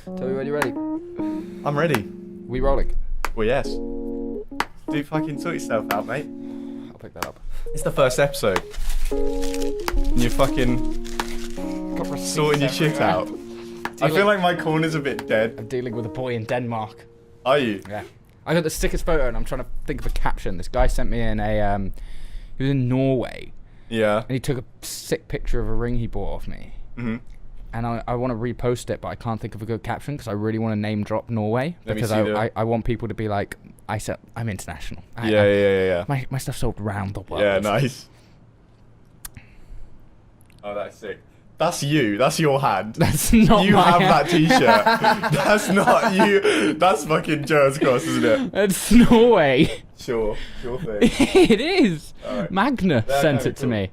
Tell me when you're ready. I'm ready. We rolling? Well, yes. Do fucking sort yourself out, mate. I'll pick that up. It's the first episode. And you're fucking sorting your shit out. I feel like my corner's a bit dead. I'm dealing with a boy in Denmark. Are you? Yeah. I got the sickest photo and I'm trying to think of a caption. This guy sent me in a, he was in Norway. Yeah. And he took a sick picture of a ring he bought off me. Mm-hmm. And I want to repost it, but I can't think of a good caption because I really want to name drop Norway. Let me because see I want people to be like, I'm international. Yeah. My stuff's sold around the world. Yeah, nice. Oh, that's sick. That's you. That's your hand. That's not you my have hand. that t-shirt. That's not you. That's fucking Joe's Cross, isn't it? It's Norway. Sure thing. It is. Right. Magna sent it to cool. me.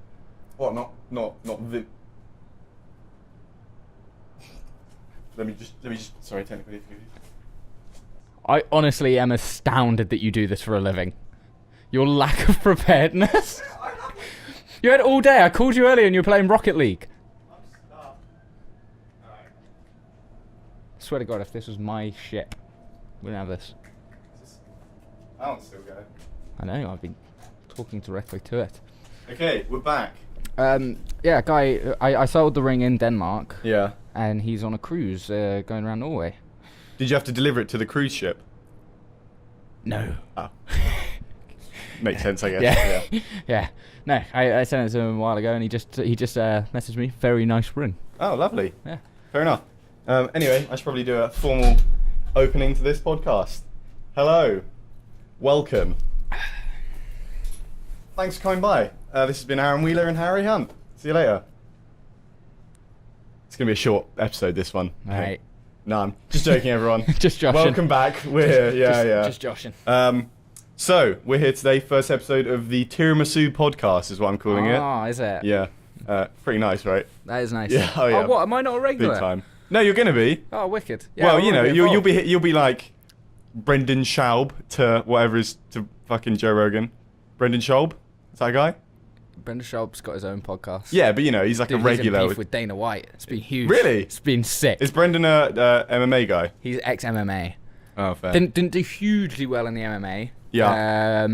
What? Not the. Let me just. Sorry, technically. I honestly am astounded that you do this for a living. Your lack of preparedness. You had all day. I called you earlier and you were playing Rocket League. I swear to God, if this was my ship, we wouldn't have this. I don't still go. I know, I've been talking directly to it. Okay, we're back. Yeah, guy, I sold the ring in Denmark. Yeah. And he's on a cruise going around Norway. Did you have to deliver it to the cruise ship? No. Oh. Makes sense, I guess. Yeah. No, I sent it to him a while ago, and he just messaged me. Very nice ring. Oh, lovely. Yeah. Fair enough. Anyway, I should probably do a formal opening to this podcast. Hello. Welcome. Thanks for coming by. This has been Aaron Wheeler and Harry Hunt. See you later. It's going to be a short episode, this one. Right. No, I'm just joking, everyone. Just joshing. Welcome back. We're here. Just joshing. So, we're here today, first episode of the Tiramisu podcast is what I'm calling it. Oh, is it? Yeah. Pretty nice, right? That is nice. Yeah, oh yeah. Oh, what? Am I not a regular? Big time. No, you're going to be. Oh, wicked. Yeah, Well, you know, you'll be like Brendan Schaub to whatever is to fucking Joe Rogan. Brendan Schaub? Is that a guy? Brendan Schaub's got his own podcast. Yeah, but you know, he's like Dude, a regular. He's in beef with Dana White. It's been huge. Really? It's been sick. Is Brendan a MMA guy? He's ex-MMA. Oh, fair. Didn't do hugely well in the MMA. Yeah.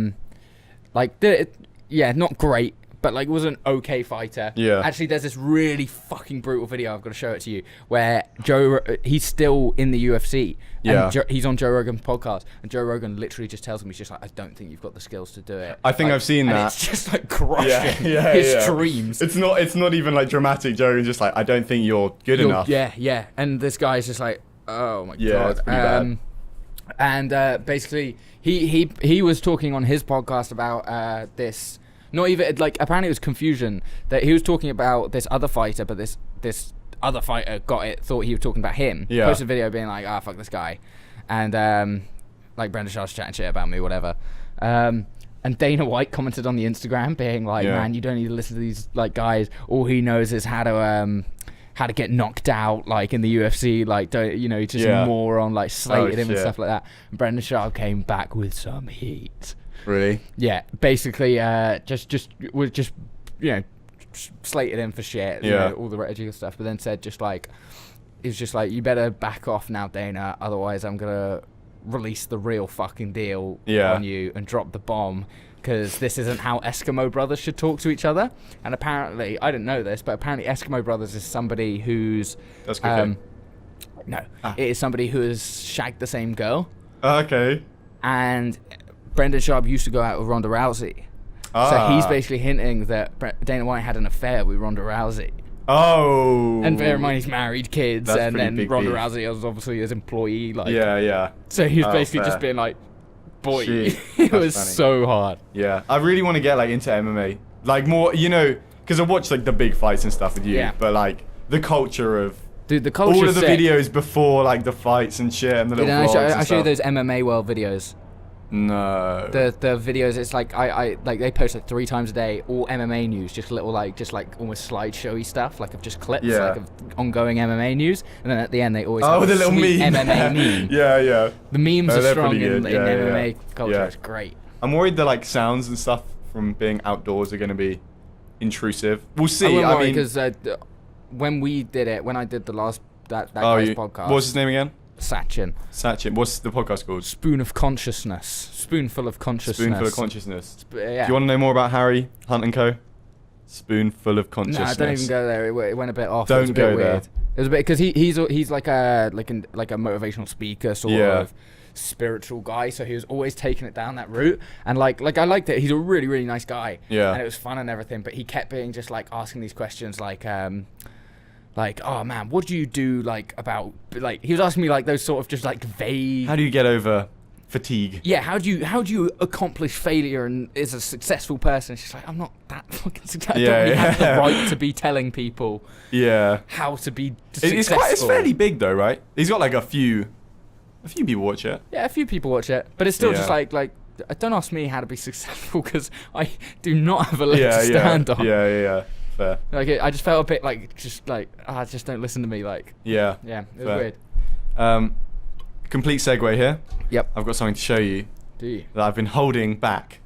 Not great, but like was an okay fighter. Yeah. Actually, there's this really fucking brutal video. I've got to show it to you, where he's still in the UFC. Yeah. And he's on Joe Rogan's podcast, and Joe Rogan literally just tells him, he's just like, I don't think you've got the skills to do it. I think I've seen and that. It's just like crushing his dreams. It's not even like dramatic. Joe Rogan's just like, I don't think you're good enough. Yeah. And this guy's just like, oh my god. It's pretty bad. And basically, he was talking on his podcast about this. Not even like apparently it was confusion that he was talking about this other fighter, but this other fighter thought he was talking about him. Yeah. Posted a video being like, fuck this guy, and like Brendan Shaw's chatting shit about me, whatever. And Dana White commented on the Instagram being like, man, you don't need to listen to these like guys. All he knows is how to get knocked out, like in the UFC, like he's just a moron, like slated him and stuff like that. And Brendan Shaw came back with some heat. Really? Yeah, basically, just slated him for shit. All the ridiculous stuff, but then said you better back off now, Dana. Otherwise, I'm gonna release the real fucking deal on you and drop the bomb. Because this isn't how Eskimo brothers should talk to each other. And apparently, I didn't know this, but apparently Eskimo brothers is somebody who's... That's good. It is somebody who has shagged the same girl. Okay. And Brendan Schaub used to go out with Ronda Rousey. So he's basically hinting that Dana White had an affair with Ronda Rousey. Oh. And bear in mind he's married, kids, That's and then big Ronda beef. Rousey was obviously his employee. Like, Yeah. So he was basically fair. just being like, boy, Shit, it was funny. so hard. Yeah, I really want to get like into MMA, like more, because I watch like the big fights and stuff with you, but like the culture of Dude, the culture. all of the videos before like the fights and shit and the little vlogs and I show you stuff. those MMA World videos. No. The videos, it's like I like they post like 3 times a day, all MMA news, just little like almost slideshowy stuff, like of just clips, like of ongoing MMA news, and then at the end they always have the a little sweet meme. MMA meme. Yeah. The memes are they're strong pretty in good. Yeah, MMA culture. Yeah. It's great. I'm worried the like sounds and stuff from being outdoors are going to be intrusive. We'll see. I mean, because when I did the last that guy's podcast. What's his name again? Sachin. What's the podcast called? Spoonful of Consciousness. Spoonful of Consciousness. Yeah. Do you want to know more about Harry, Hunt Co? Spoonful of Consciousness. No, don't even go there. It went a bit off. Don't it was a bit go weird. there. It was a bit because he's like a motivational speaker sort of spiritual guy, so he was always taking it down that route, and like I liked it. He's a really, really nice guy, and it was fun and everything, but he kept being just like asking these questions like oh man, what do you do about he was asking me those sort of just vague, how do you get over fatigue? Yeah, how do you accomplish failure and is a successful person? She's like, I'm not that fucking successful. I don't really have the right to be telling people how to be successful. It's fairly big though, right? He's got a few people watch it. Yeah, a few people watch it, but it's still just don't ask me how to be successful because I do not have a leg to stand on. Yeah. Fair. I just felt a bit just don't listen to me. Yeah, it was weird. Complete segue here. Yep. I've got something to show you. Do you? That I've been holding back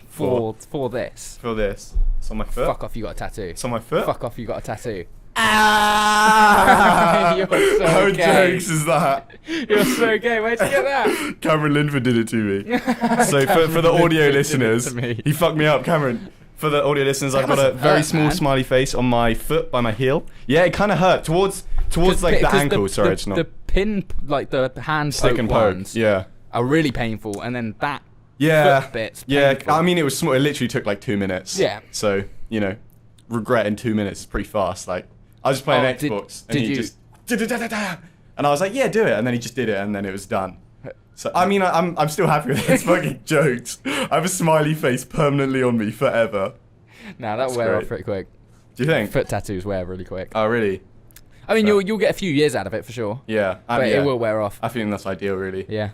for this. For this. It's on my foot. Fuck off, you got a tattoo. It's on my foot. Fuck off, you got a tattoo. Ah! You're so How gay. jokes is that? You're so gay. Where'd you get that? Cameron Linford did it to me. So for the audio listeners, he fucked me up, Cameron. For the audio listeners, I've got a very small smiley face on my foot by my heel. Yeah, it kind of hurt towards the ankle. Sorry, it's not. The pin, the hand stick and poke ones, are really painful, and then that foot bit's painful. I mean, it was small. It literally took 2 minutes. Yeah. So regret in 2 minutes is pretty fast. I was just playing Xbox, and he just and I was like, yeah, do it, and then he just did it, and then it was done. So I mean, I'm still happy with his fucking jokes. I have a smiley face permanently on me forever. Nah, that'll wear off pretty quick. Do you think? Foot tattoos wear really quick. Oh, really? I mean, you'll get a few years out of it for sure. Yeah, but it will wear off. I think that's ideal, really. Yeah.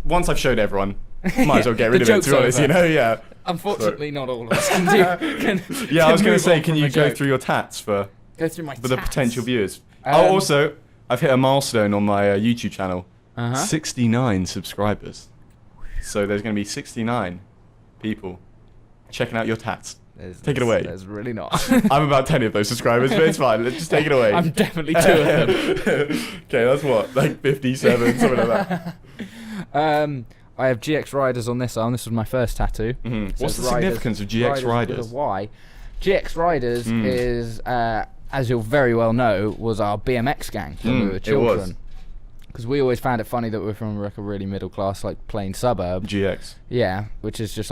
Once I've showed everyone, might as well get rid of it. To be honest, yeah. Unfortunately, not all of us can do. Yeah, I was going to say, can you go through your tats for the potential viewers? Also, I've hit a milestone on my YouTube channel. 69 subscribers. So there's going to be 69 people checking out your tats. Take it away. There's really not. I'm about 10 of those subscribers, but it's fine. Let's just take it away. I'm definitely 2 of them. Okay, that's what? 57, something like that. I have GX Riders on this arm. This was my first tattoo. What's the significance of GX Riders? With a Y. GX Riders is, as you'll very well know, was our BMX gang when we were children. It was. Because we always found it funny that we're from a really middle class, plain suburb. GX. Yeah, which is just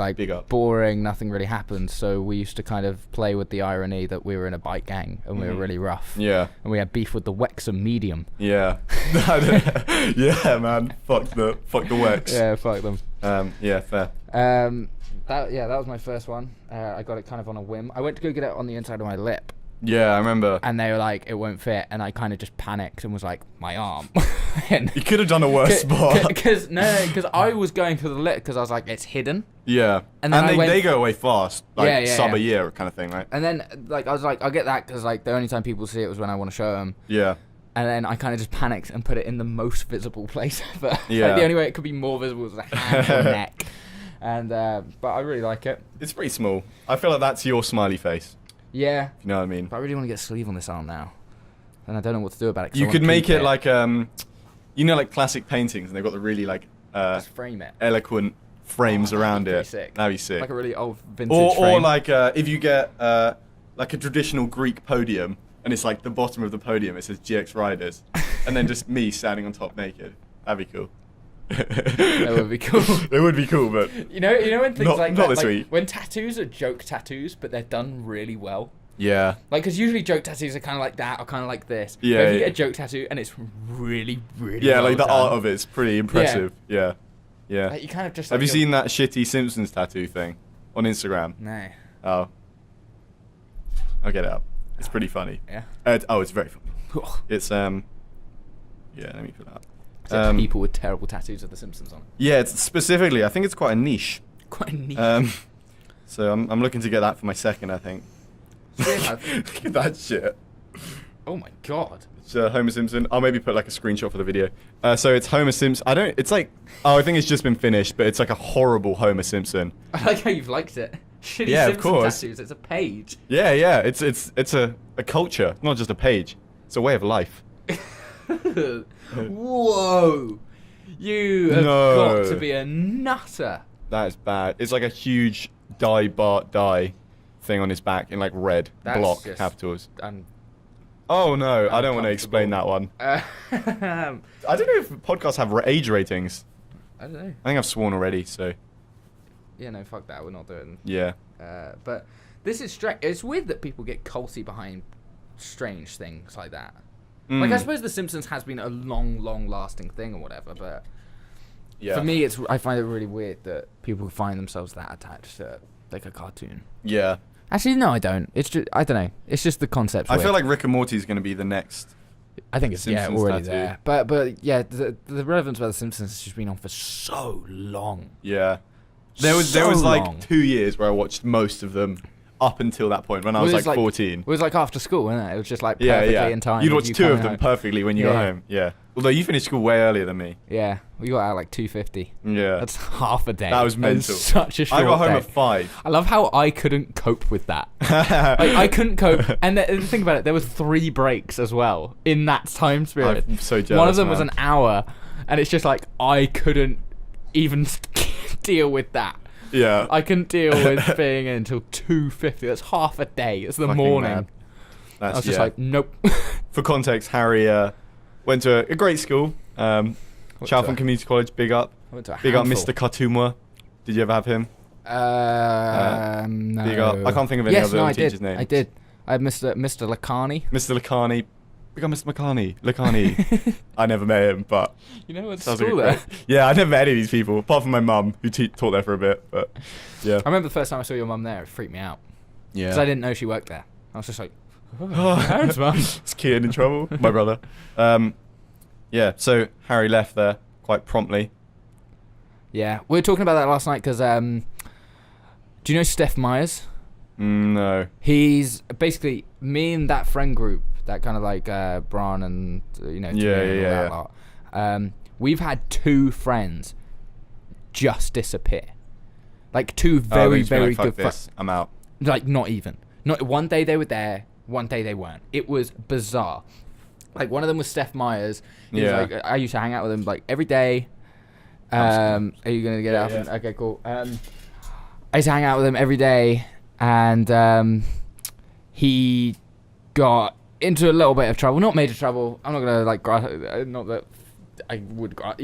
boring, nothing really happens. So we used to kind of play with the irony that we were in a bike gang and we were really rough. Yeah. And we had beef with the Wexham medium. Yeah. Yeah, man. Fuck the Wex. Yeah, fuck them. Yeah, fair. That was my first one. I got it kind of on a whim. I went to go get it on the inside of my lip. Yeah, I remember. And they were like, it won't fit. And I kind of just panicked and was like, my arm. You could have done a worse spot. Because I was going for the lip because I was like, it's hidden. Yeah. And then they go away fast. A year kind of thing, right? And then I was like, I'll get that because the only time people see it was when I want to show them. Yeah. And then I kind of just panicked and put it in the most visible place ever. Yeah. The only way it could be more visible was the hand or neck. And but I really like it. It's pretty small. I feel like that's your smiley face. Yeah. You know what I mean? But I really want to get a sleeve on this arm now. And I don't know what to do about it. You could make it like classic paintings, and they've got the really just frame it. eloquent frames around it. Sick. That'd be sick. Like a really old vintage frame. Or if you get a traditional Greek podium, and it's the bottom of the podium, it says GX Riders, and then just me standing on top naked. That'd be cool. That would be cool. It would be cool, but you know when things not this week. When tattoos are joke tattoos, but they're done really well. Yeah. Because usually joke tattoos are kind of like that or kind of like this. Yeah. But if you get a joke tattoo and it's really, really yeah, well the done, art of it's pretty impressive. Yeah. Yeah. You kind of just. Have you seen that shitty Simpsons tattoo thing on Instagram? No. Oh. I'll get it up. It's pretty funny. Yeah. It's very funny. It's Yeah, let me put that up. Except people with terrible tattoos of The Simpsons on it. Yeah, it's specifically, I think it's quite a niche. Quite a niche. So I'm looking to get that for my second, I think. Look at that shit. Oh my god. It's Homer Simpson. I'll maybe put a screenshot for the video. So it's Homer Simpson. I think it's just been finished, but it's a horrible Homer Simpson. I like how you've liked it. Shitty yeah, Simpson of course. tattoos. It's a page. Yeah. It's a culture, not just a page. It's a way of life. Whoa! You have got to be a nutter. That is bad. It's like a huge die thing on his back in like red block capitals. Oh no, I don't want to explain that one. I don't know if podcasts have age ratings. I don't know. I think I've sworn already, so. Yeah, no, fuck that. We're not doing. Yeah. But this is strange. It's weird that people get culty behind strange things like that. Like, I suppose The Simpsons has been a long lasting thing or whatever, but for me, I find it really weird that people find themselves that attached to like a cartoon. Yeah. Actually, no, I don't. It's just, I don't know. It's just the concept. I feel like Rick and Morty is going to be the next. I think it's Simpsons already tattoo. there. But yeah, the relevance about The Simpsons has just been on for so long. Yeah. There was like 2 years where I watched most of them up until that point when I was like 14. It was like after school, wasn't it? It was just like perfectly in time. You'd watch two of them perfectly when you got home. Yeah. Although you finished school way earlier than me. Yeah. We got out like 2:50. Yeah. That's half a day. That was mental. Such a short I got home day. at 5. I love how I couldn't cope with that. I couldn't cope. And think about it, there was 3 breaks as well in that time period. I'm so jealous. One of them was an hour, and it's just like I couldn't even deal with that. Yeah. I couldn't deal with being in until 2:50. That's half a day. It's the morning. I was just like, nope. For context, Harry went to a great school, Chalfont Community College. Big up. Big up, Mr. Katumwa. Did you ever have him? No. Big up. I can't think of any other teacher's names. I did. I had Mr. Lacani. Mr. Lacani. Big up, Mr. Lacani. I never met him, but you know what's school there? Yeah, I never met any of these people, apart from my mum, who taught there for a bit. But yeah, I remember the first time I saw your mum there. It freaked me out. Yeah, because I didn't know she worked there. I was just like, parents, mum. Is Kian in trouble? My brother. Yeah. So Harry left there quite promptly. Yeah, we were talking about that last night because do you know Steph Myers? No. He's basically me and that friend group. That kind of like Bron and that lot. We've had 2 friends just disappear. Like 2 very good friends. I'm out. Like not even. Not one day they were there, one day they weren't. It was bizarre. Like one of them was Steph Myers. He was like, I used to hang out with him like every day. Are you gonna get out? Yeah. Okay, cool. I used to hang out with him every day, and he got into a little bit of trouble, not major trouble. I'm not gonna like, not that I would, not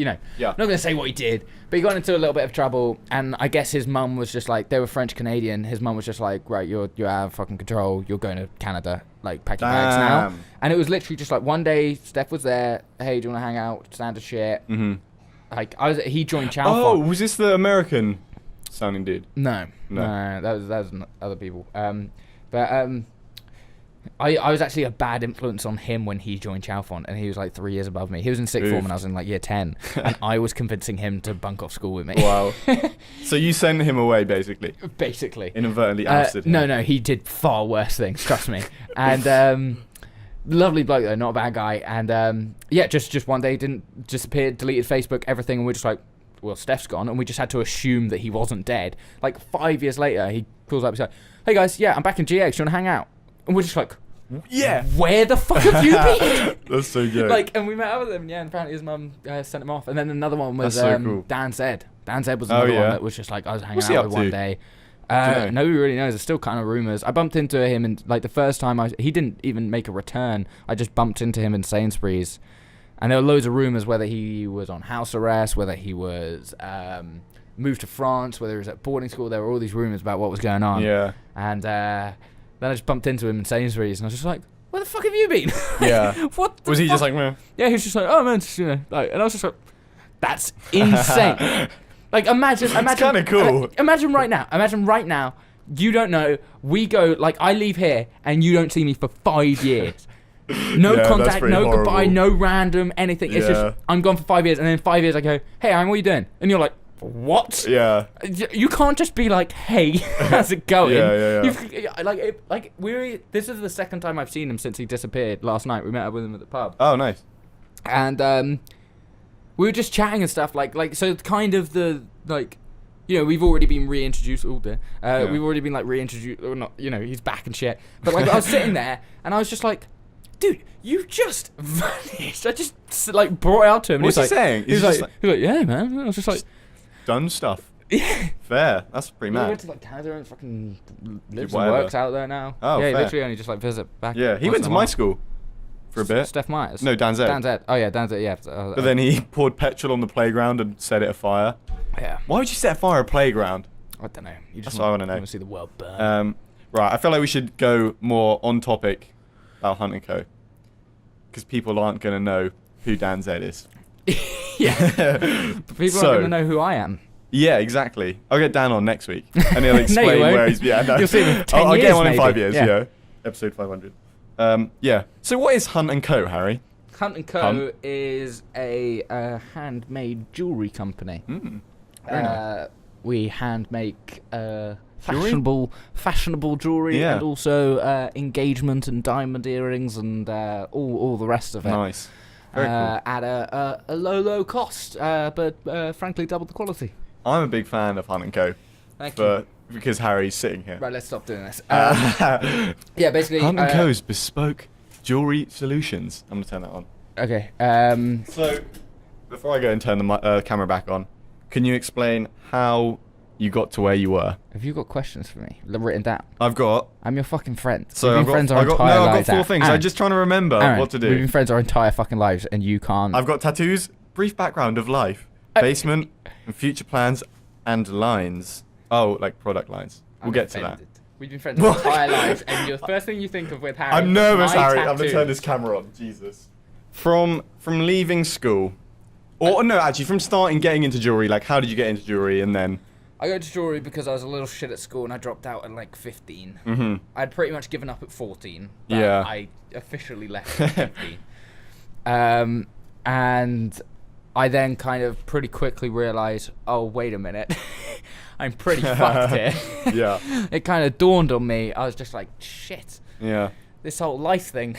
gonna say what he did, but he got into a little bit of trouble, and I guess his mum was just like, they were French Canadian. His mum was just like, right, you're out of fucking control. You're going to Canada. Like, pack your bags now. And it was literally just like one day, Steph was there. Hey, do you want to hang out? Standard shit. Mm-hmm. Like he joined Chalfont. Oh, was this the American sounding dude? No, that was other people. I was actually a bad influence on him when he joined Chalfont, and he was like 3 years above me. He was in sixth form and I was in like year 10, and I was convincing him to bunk off school with me. Wow. So you sent him away, basically? Basically. Inadvertently ousted him? No, he did far worse things, trust me. And lovely bloke though, not a bad guy. And just one day disappeared, deleted Facebook, everything, and we're just like, well, Steph's gone, and we just had to assume that he wasn't dead. Like 5 years later, he calls up and says, hey guys, I'm back in GX, do you want to hang out? And we're just like, yeah, where the fuck have you been? That's so good. Like, and we met up with him, and apparently his mum sent him off. And then another one was cool. Dan Zed. Dan Zed was another one that was just like, I was hanging out with one day. Nobody really knows. There's still kind of rumors. I bumped into him, and like the first time he didn't even make a return. I just bumped into him in Sainsbury's, and there were loads of rumors whether he was on house arrest, whether he was moved to France, whether he was at boarding school. There were all these rumors about what was going on. Yeah. And then I just bumped into him in Sainsbury's, and I was just like, where the fuck have you been? Yeah. What was he just like, meh? Yeah, he was just like, oh man, like, and I was just like, that's insane. Like, imagine. It's kind of cool. Imagine right now, you don't know, we go, like, I leave here, and you don't see me for 5 years. No contact, no horrible. Goodbye, no random, anything. It's just, I'm gone for 5 years, and then in 5 years I go, hey, Aaron, what are you doing? And you're like, what? Yeah. You can't just be like, hey, how's it going? Yeah. This is the second time I've seen him since he disappeared last night. We met up with him at the pub. Oh, nice. And we were just chatting and stuff, like so kind of the, like, we've already been reintroduced all day. We've already been, like, reintroduced, or not, he's back and shit. But, like, I was sitting there, and I was just like, dude, you just vanished. I just like brought it out to him. What's he he saying? He was like, yeah, man. I was just like, done stuff. Yeah. Fair. That's pretty mad. He went to like Canada and fucking lives and works out there now. Oh, yeah, fair. He literally only just like visit back. Yeah, he went to my school for a bit. Steph Myers. No, Dan Zed. Dan Zed. Oh yeah, Dan Zed. Yeah. But then he poured petrol on the playground and set it afire. Yeah. Why would you set fire a playground? I don't know. You just That's what I want to know. You want to see the world burn. Right. I feel like we should go more on topic about Hunt Co. Because people aren't going to know who Dan Zed is. Yeah. People aren't going to know who I am. Yeah, exactly. I'll get Dan on next week, and he'll explain where he's. Yeah, no. You'll see him in 10 I'll years, get him on in maybe. 5 years. Yeah. Episode 500. Yeah. So what is Hunt Co, Harry? Hunt Co is a handmade jewelry company. Very nice. We hand make fashionable jewelry, and also engagement and diamond earrings and all the rest of it. Nice. Very cool. At a low cost, but frankly double the quality. I'm a big fan of Hunt Co. Thank you. Because Harry's sitting here. Right, let's stop doing this. Yeah, basically. Hunt Co's bespoke jewelry solutions. I'm gonna turn that on. Okay. So, before I go and turn the camera back on, can you explain how you got to where you were? Have you got questions for me written down? I've got. I'm your fucking friend. So we've been friends our entire lives. I've got 4 things. I'm just trying to remember what to do. We've been friends our entire fucking lives, and you can't. I've got tattoos, brief background of life, basement, and future plans, and lines. Oh, like product lines. We'll get to that. We've been friends our entire lives, and the first thing you think of with Harry. I'm nervous, Harry. Tattoos. I'm gonna turn this camera on. Jesus. From leaving school, or no, actually, from getting into jewelry. Like, how did you get into jewelry, and then? I got into jewelry because I was a little shit at school and I dropped out at like 15. Mm-hmm. I'd pretty much given up at 14. But Yeah. I officially left at 15. And I then kind of pretty quickly realised, oh, wait a minute. I'm pretty fucked here. Yeah. It kind of dawned on me. I was just like, shit. Yeah. This whole life thing.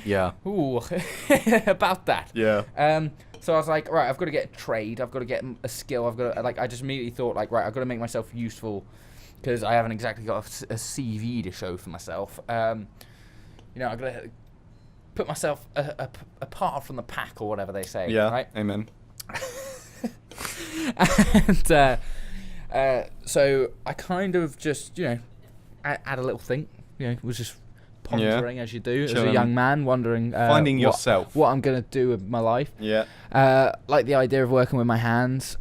Yeah. Ooh. About that. Yeah. So I was like, right, I've got to get a trade. I've got to get a skill. I've got to, like, I just immediately thought, like, right, I've got to make myself useful because I haven't exactly got a CV to show for myself. I've got to put myself apart from the pack or whatever they say. Yeah. Right. Amen. And so I kind of just, had a little think. Was just pondering as you do as a young man, wondering finding yourself, what I'm gonna do with my life. Yeah. Like the idea of working with my hands.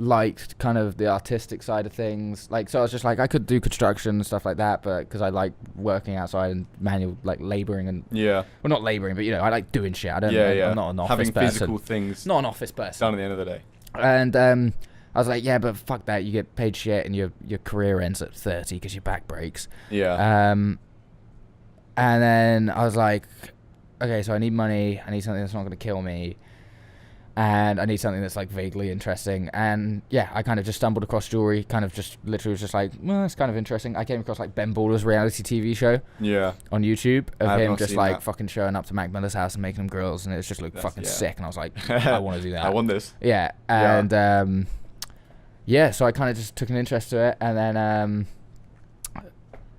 Liked kind of the artistic side of things. Like, so I was just like, I could do construction and stuff like that, but because I like working outside and manual, like laboring and well, not laboring, but I like doing shit. I don't. I'm not an office having person. physical things. Not an office person. Done at the end of the day. And I was like, yeah, but fuck that. You get paid shit, and your career ends at 30 because your back breaks. Yeah. And then I was like, okay, so I need money. I need something that's not going to kill me. And I need something that's like vaguely interesting. And yeah, I kind of just stumbled across jewelry, kind of just literally was just like, well, it's kind of interesting. I came across like Ben Baller's reality TV show on YouTube of him just like fucking showing up to Mac Miller's house and making them girls. And it just looked fucking sick. And I was like, I want to do that. I want this. Yeah. And so I kind of just took an interest to it. And then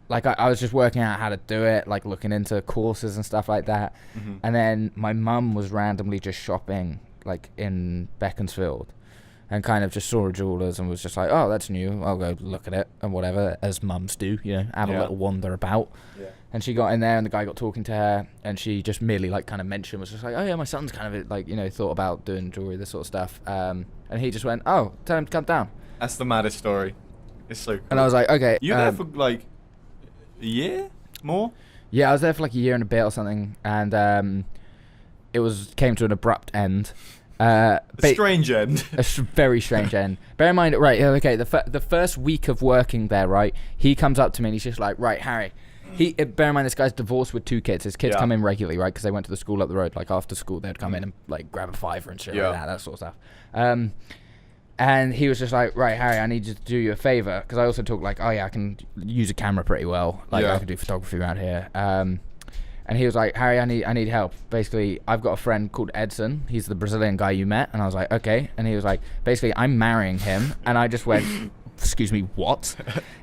like I was just working out how to do it, like looking into courses and stuff like that. Mm-hmm. And then my mum was randomly just shopping like in Beaconsfield and kind of just saw a jeweler's and was just like, oh, that's new, I'll go look at it and whatever, as mums do, have a little wander about. And she got in there and the guy got talking to her and she just merely like kind of mentioned, was just like, oh yeah, my son's kind of like thought about doing jewelry, this sort of stuff, and he just went, oh, tell him to come down. That's the maddest story. It's so cool. And I was like, okay. You were there for like a year more? Yeah, I was there for like a year and a bit or something, and it came to an abrupt end. A strange end. A very strange end. Bear in mind, right? Okay, the first week of working there, right? He comes up to me and he's just like, right, Harry. Bear in mind, this guy's divorced with 2 kids. His kids come in regularly, right? Because they went to the school up the road. Like after school, they'd come in and like grab a fiver and shit like that sort of stuff. And he was just like, right, Harry, I need you to do you a favor, because I also talk like, oh yeah, I can use a camera pretty well. Like I can do photography around here. And he was like, Harry, I need help. Basically, I've got a friend called Edson. He's the Brazilian guy you met. And I was like, okay. And he was like, basically, I'm marrying him. And I just went, excuse me, what?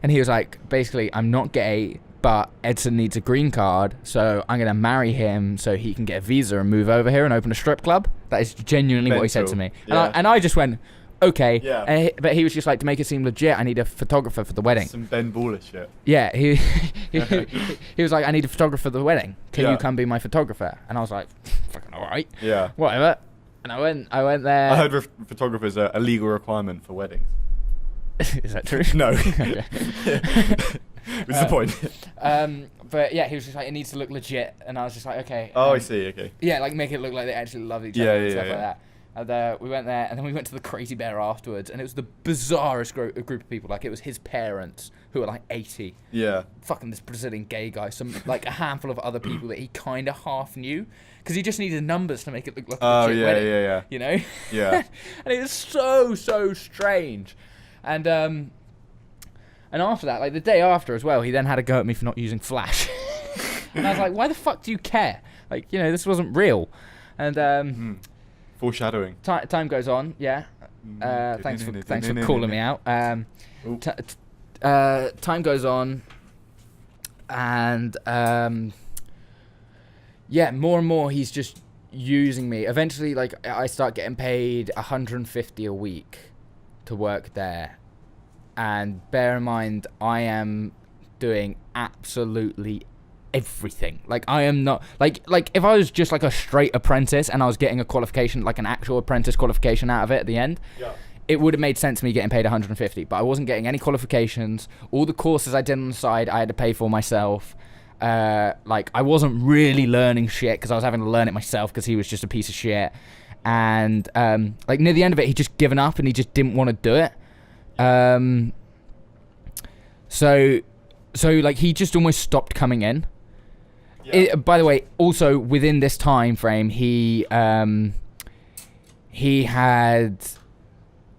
And he was like, basically, I'm not gay, but Edson needs a green card, so I'm going to marry him so he can get a visa and move over here and open a strip club. That is genuinely what he said to me. Yeah. And I just went, okay. Yeah. But he was just like, to make it seem legit, I need a photographer for the wedding. Some Ben Baller shit. Yeah, he was like, I need a photographer for the wedding. Can you come be my photographer? And I was like, fucking all right. Yeah. Whatever. And I went there. I heard photographers are a legal requirement for weddings. Is that true? No. Okay. What's the point? But yeah, he was just like, it needs to look legit, and I was just like, okay. Oh, I see. Okay. Yeah, like make it look like they actually love each other and stuff like that. And we went there, and then we went to the Crazy Bear afterwards, and it was the bizarrest group of people. Like, it was his parents, who were like 80. Yeah. Fucking this Brazilian gay guy, like a handful of other people that he kind of half knew, because he just needed numbers to make it look like a legit wedding. Yeah. You know? Yeah. And it was so strange. And after that, like the day after as well, he then had a go at me for not using Flash. And I was like, why the fuck do you care? Like, you know, this wasn't real. And foreshadowing. Time goes on, yeah. Thanks for calling me out. Time goes on, and yeah, more and more he's just using me. Eventually, like, I start getting paid $150 a week to work there. And bear in mind, I am doing absolutely everything. Like, I am not like if I was just like a straight apprentice and I was getting a qualification, like an actual apprentice qualification out of it at the end, it would have made sense to me getting paid 150. But I wasn't getting any qualifications. All the courses I did on the side, I had to pay for myself. Like, I wasn't really learning shit because I was having to learn it myself because he was just a piece of shit. And like near the end of it, he just given up and he just didn't want to do it. So like he just almost stopped coming in. By the way, also within this time frame, he had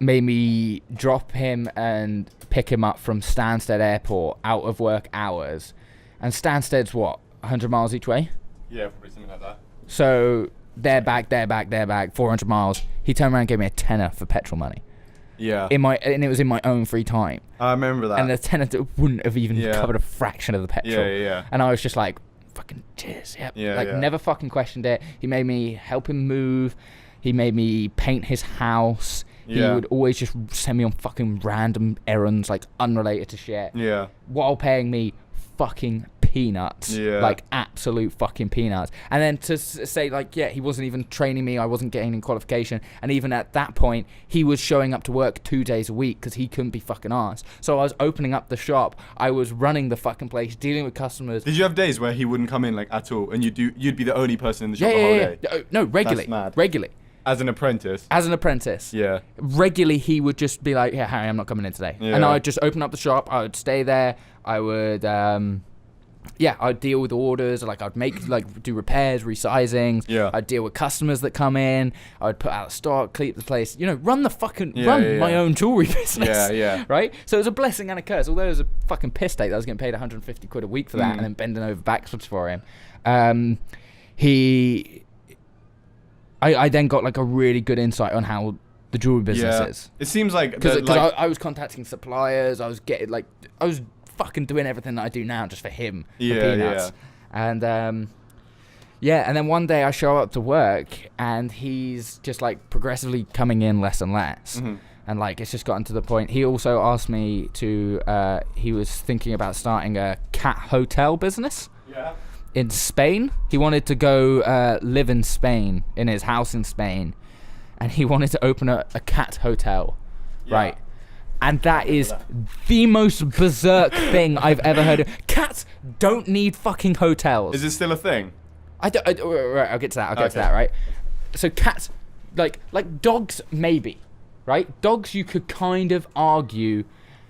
made me drop him and pick him up from Stansted Airport out of work hours, and Stansted's what, 100 miles each way? Yeah, probably something like that. So they're back, 400 miles. He turned around and gave me a tenner for petrol money. Yeah. And it was in my own free time. I remember that. And the tenner wouldn't have even covered a fraction of the petrol. Yeah. And I was just like, fucking cheers. Yep. Never fucking questioned it. He made me help him move. He made me paint his house. He would always just send me on fucking random errands, like unrelated to shit. Yeah. While paying me fucking peanuts. Yeah. Like absolute fucking peanuts. And then to say like, yeah, he wasn't even training me. I wasn't getting any qualification. And even at that point, he was showing up to work 2 days a week because he couldn't be fucking arsed. So I was opening up the shop. I was running the fucking place, dealing with customers. Did you have days where he wouldn't come in like at all, and you'd be the only person in the shop the whole day? No, regularly. That's mad. Regularly. As an apprentice? As an apprentice. Yeah. Regularly, he would just be like, yeah, Harry, I'm not coming in today. Yeah. And I would just open up the shop. I would stay there. I would, I'd deal with orders. Like, I'd do repairs, resizings. Yeah. I'd deal with customers that come in. I would put out stock, keep the place, run my own jewelry business. Yeah. Right? So it was a blessing and a curse. Although it was a fucking piss take that I was getting paid 150 quid a week for that and then bending over backwards for him. I then got like a really good insight on how the jewelry business is. It seems like because I was contacting suppliers. I was fucking doing everything that I do now just for him. For peanuts. And and then one day I show up to work and he's just like progressively coming in less and less. Mm-hmm. And like it's just gotten to the point. He also asked me to. He was thinking about starting a cat hotel business. Yeah. In Spain. He wanted to go live in Spain, in his house in Spain, and he wanted to open a cat hotel, right? And that is the most berserk thing I've ever heard of. Cats don't need fucking hotels. Is it still a thing? Right, I'll get to that. I'll get to that, right? So cats, like dogs, maybe, right? Dogs, you could kind of argue,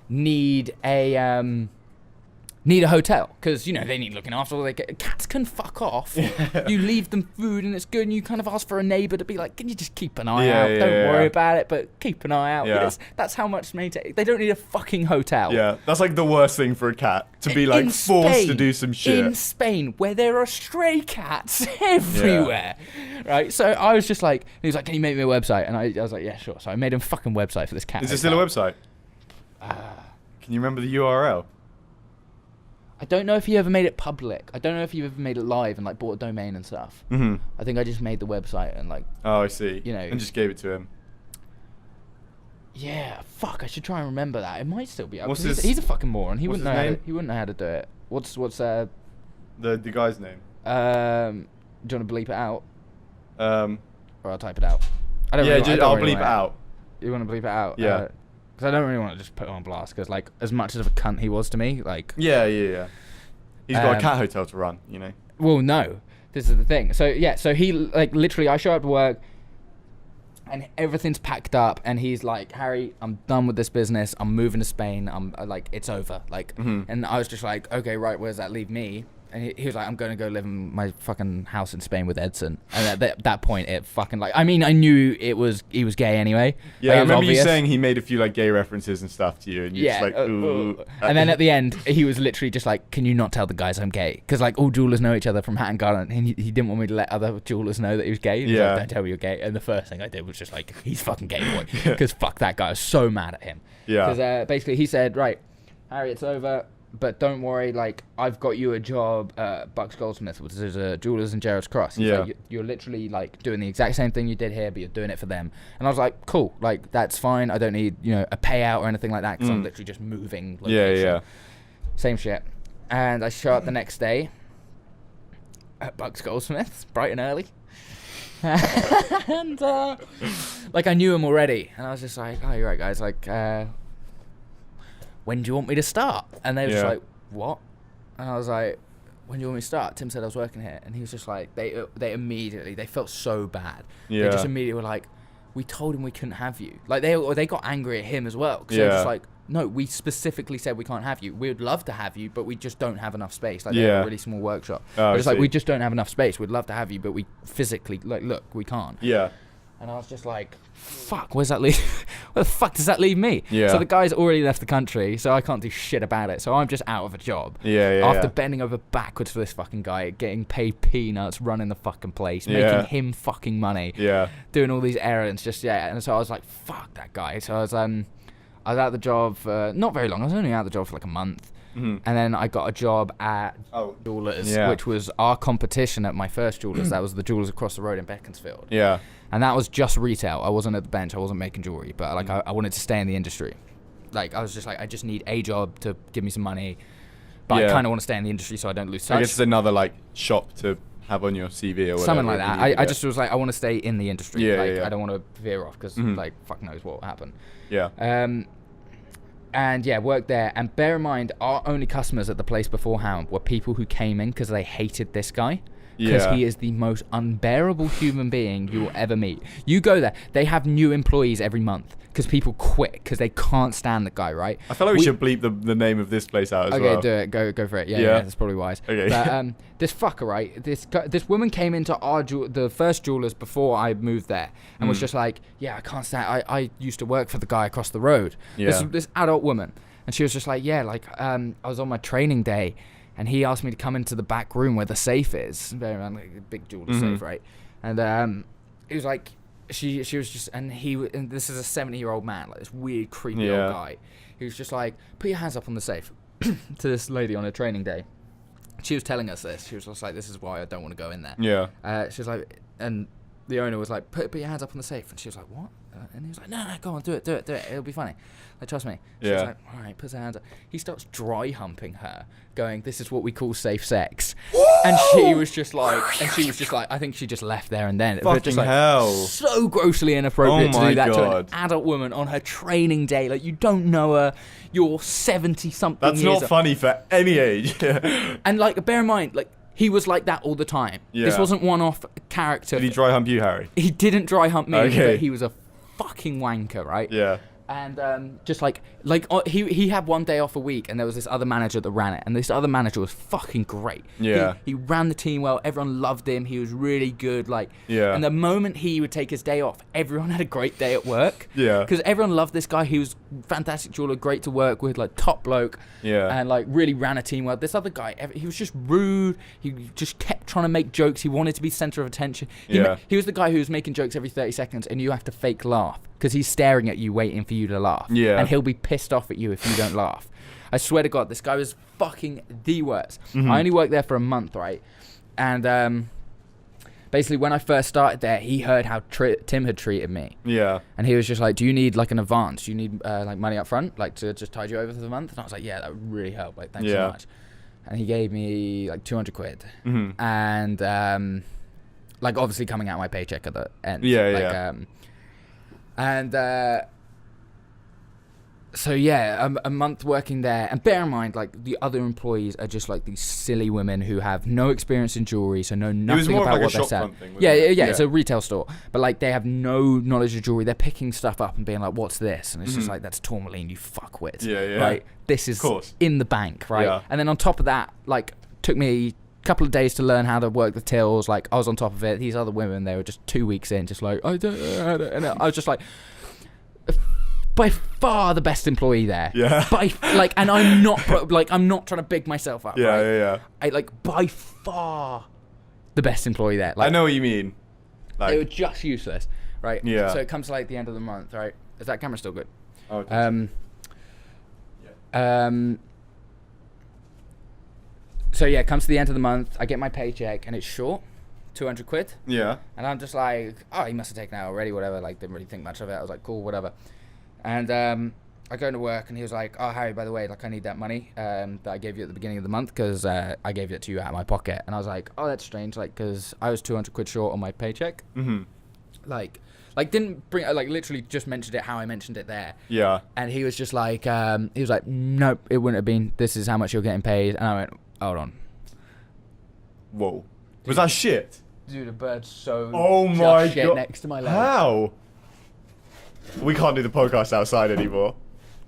need a hotel because they need looking after. Cats can fuck off. You leave them food and it's good, and you kind of ask for a neighbour to be like, can you just keep an eye out? Don't worry about it, but keep an eye out. Yeah. That's how much they don't need a fucking hotel. Yeah, that's like the worst thing for a cat, to be like forced to do some shit. In Spain, where there are stray cats everywhere, right? So I was just like, he was like, can you make me a website? And I was like, yeah, sure. So I made him a fucking website for this cat. Is it still a website? Can you remember the URL? I don't know if he ever made it public. I don't know if he ever made it live and like bought a domain and stuff. Mm-hmm. I think I just made the website and like. Oh, I see. You know, and just gave it to him. Yeah, fuck. I should try and remember that. It might still be up. He's a fucking moron. He wouldn't know. He wouldn't know how to do it. What's the guy's name? Do you want to bleep it out? Or I'll type it out. I'll bleep it out. You want to bleep it out? Yeah. Because I don't really want to just put it on blast. Because like, as much of a cunt he was to me, like. Yeah. He's got a cat hotel to run, you know. Well, no. This is the thing. So yeah. So he like literally, I show up to work, and everything's packed up, and he's like, Harry, I'm done with this business. I'm moving to Spain. I'm like, it's over. Like, and I was just like, okay, right. Where does that leave me? And he was like, I'm going to go live in my fucking house in Spain with Edson. And at that point, it fucking like, I mean, I knew he was gay anyway. Yeah, like, I remember obvious. you saying he made a few like gay references and stuff to you. And you're just like, ooh. And then at the end, he was literally just like, can you not tell the guys I'm gay? Because like all jewelers know each other from Hat and Garland. And he didn't want me to let other jewelers know that he was gay. He was like, don't tell me you're gay. And the first thing I did was just like, he's fucking gay, boy. Because fuck that guy. I was so mad at him. Yeah. Because basically he said, right, Harry, it's over. But don't worry, like, I've got you a job at Bucks Goldsmith, which is a jewelers in Gerrard's Cross. He's like, you're literally, like, doing the exact same thing you did here, but you're doing it for them. And I was like, cool, like, that's fine. I don't need, a payout or anything like that, because I'm literally just moving. Yeah. Same shit. And I show up the next day at Bucks Goldsmith, bright and early. And, like, I knew him already. And I was just like, oh, you're right, guys, like, when do you want me to start? And they were just like, what? And I was like, when do you want me to start? Tim said I was working here. And he was just like, they immediately, they felt so bad. Yeah. They just immediately were like, we told him we couldn't have you. Like, they got angry at him as well. Because they were just like, no, we specifically said we can't have you. We would love to have you, but we just don't have enough space. Like, they're a really small workshop. It's like, we just don't have enough space. We'd love to have you, but we physically, like, look, we can't. Yeah. And I was just like, fuck, where's that leave? Where the fuck does that leave me? Yeah. So the guy's already left the country, so I can't do shit about it. So I'm just out of a job. After bending over backwards for this fucking guy, getting paid peanuts, running the fucking place, making him fucking money. Doing all these errands, And so I was like, fuck that guy. So I was out of the job for not very long. I was only out of the job for like a month. And then I got a job at Jewellers, which was our competition at my first Jewellers. That was the Jewellers across the road in Beaconsfield. Yeah. And that was just retail. I wasn't at the bench. I wasn't making jewelry. But like I wanted to stay in the industry. Like I was just like, I just need a job to give me some money. But I kind of want to stay in the industry so I don't lose touch. I guess it's another like shop to have on your CV or whatever. Something like that. I just was like, I want to stay in the industry. I don't want to veer off because like fuck knows what will happen. Yeah. And worked there. And bear in mind, our only customers at the place beforehand were people who came in because they hated this guy. Because he is the most unbearable human being you will ever meet. You go there, they have new employees every month because people quit because they can't stand the guy, right? I feel like we should bleep the name of this place out as well. Okay, do it. Go for it. Yeah, that's probably wise. Okay. But this fucker, right? This woman came into the first jewelers before I moved there and was just like, I can't stand. I used to work for the guy across the road. Yeah. This adult woman, and she was just like, I was on my training day. And he asked me to come into the back room where the safe is. Very like a big jeweler safe, right? And he was like, she was just, and this is a 70-year-old man, like this weird, creepy old guy. He was just like, put your hands up on the safe to this lady on her training day. She was telling us this. She was just like, this is why I don't want to go in there. Yeah. She was like, and the owner was like, put your hands up on the safe. And she was like, what? And he was like, no, go on, do it. It'll be funny. Like, trust me. She was like, all right, puts her hands up. He starts dry humping her, going, this is what we call safe sex. And she was just like, I think she just left there and then. Fucking hell. So grossly inappropriate to do that to an adult woman on her training day. Like, you don't know her. You're 70-something That's years not funny for any age. And, like, bear in mind, like, he was like that all the time. Yeah. This wasn't one-off character. Did he dry hump you, Harry? He didn't dry hump me, but he was a fucking wanker, right? Yeah. And just he had one day off a week, and there was this other manager that ran it, and this other manager was fucking great. Yeah. He ran the team well. Everyone loved him. He was really good. And the moment he would take his day off, everyone had a great day at work. Yeah. Because everyone loved this guy. He was fantastic jeweler, great to work with, like top bloke. Yeah. And like really ran a team well. This other guy, he was just rude. He just kept trying to make jokes. He wanted to be center of attention. He was the guy who was making jokes every 30 seconds, and you have to fake laugh because he's staring at you, waiting for you to laugh. Yeah. And he'll be pissed off at you if you don't laugh. I swear to God, this guy was fucking the worst. I only worked there for a month, right? And basically, when I first started there, he heard how Tim had treated me. Yeah. And he was just like, do you need like an advance? Do you need like money up front, like to just tide you over for the month? And I was like, yeah, that would really help. Like, thanks so much. And he gave me like 200 quid. And like obviously coming out of my paycheck at the end. So yeah, a month working there, and bear in mind, like the other employees are just like these silly women who have no experience in jewelry, so know nothing about what they're selling. Yeah, it's a retail store, but like they have no knowledge of jewelry. They're picking stuff up and being like, "What's this?" And it's just like, "That's tourmaline, you fuckwit." Right? This is in the bank, right? Yeah. And then on top of that, like, took me a couple of days to learn how to work the tills. Like I was on top of it. These other women, they were just 2 weeks in, just like, I don't, and I was just like, by far the best employee there. Yeah. And I'm not I'm not trying to big myself up. Yeah. I by far the best employee there. Like, I know what you mean. Like, they were just useless, right? Yeah. So it comes to like the end of the month, right? Is that camera still good? Oh. So yeah, it comes to the end of the month. I get my paycheck and it's short, 200 quid. Yeah. And I'm just like, oh, he must have taken it out already, whatever. Like, didn't really think much of it. I was like, cool, whatever. And I go into work, and he was like, oh, Harry, by the way, like, I need that money that I gave you at the beginning of the month, because I gave it to you out of my pocket. And I was like, oh, that's strange, like, because I was 200 quid short on my paycheck. Like didn't bring, like, literally just mentioned it how I mentioned it there. Yeah. And he was just like, nope, it wouldn't have been. This is how much you're getting paid. And I went, hold on. Whoa. Dude, was that shit? Dude, a bird's so shit next to my leg. How? We can't do the podcast outside anymore.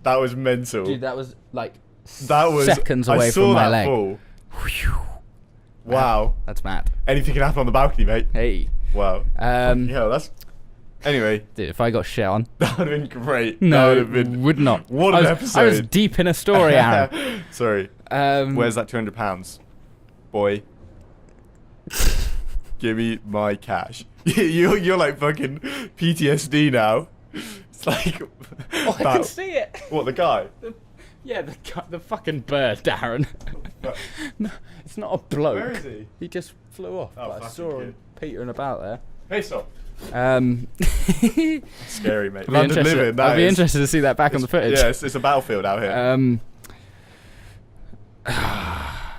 That was mental. Dude, that was like seconds away from my leg. Fall. Wow. That's mad. Anything can happen on the balcony, mate. Hey. Wow. Yeah, that's... Anyway. Dude, if I got shit on... That would have been great. No, that would have been... would not. What an episode. I was deep in a story, Aaron. Sorry. Where's that £200? Boy. Give me my cash. You're like fucking PTSD now. It's like... Oh, I can see it. What, the guy? The fucking bird, Darren. No, it's not a bloke. Where is he? He just flew off. Oh, but I saw him petering about there. Hey, stop. Scary, mate. London living. I'd be interested to see that back on the footage. Yeah, it's a battlefield out here.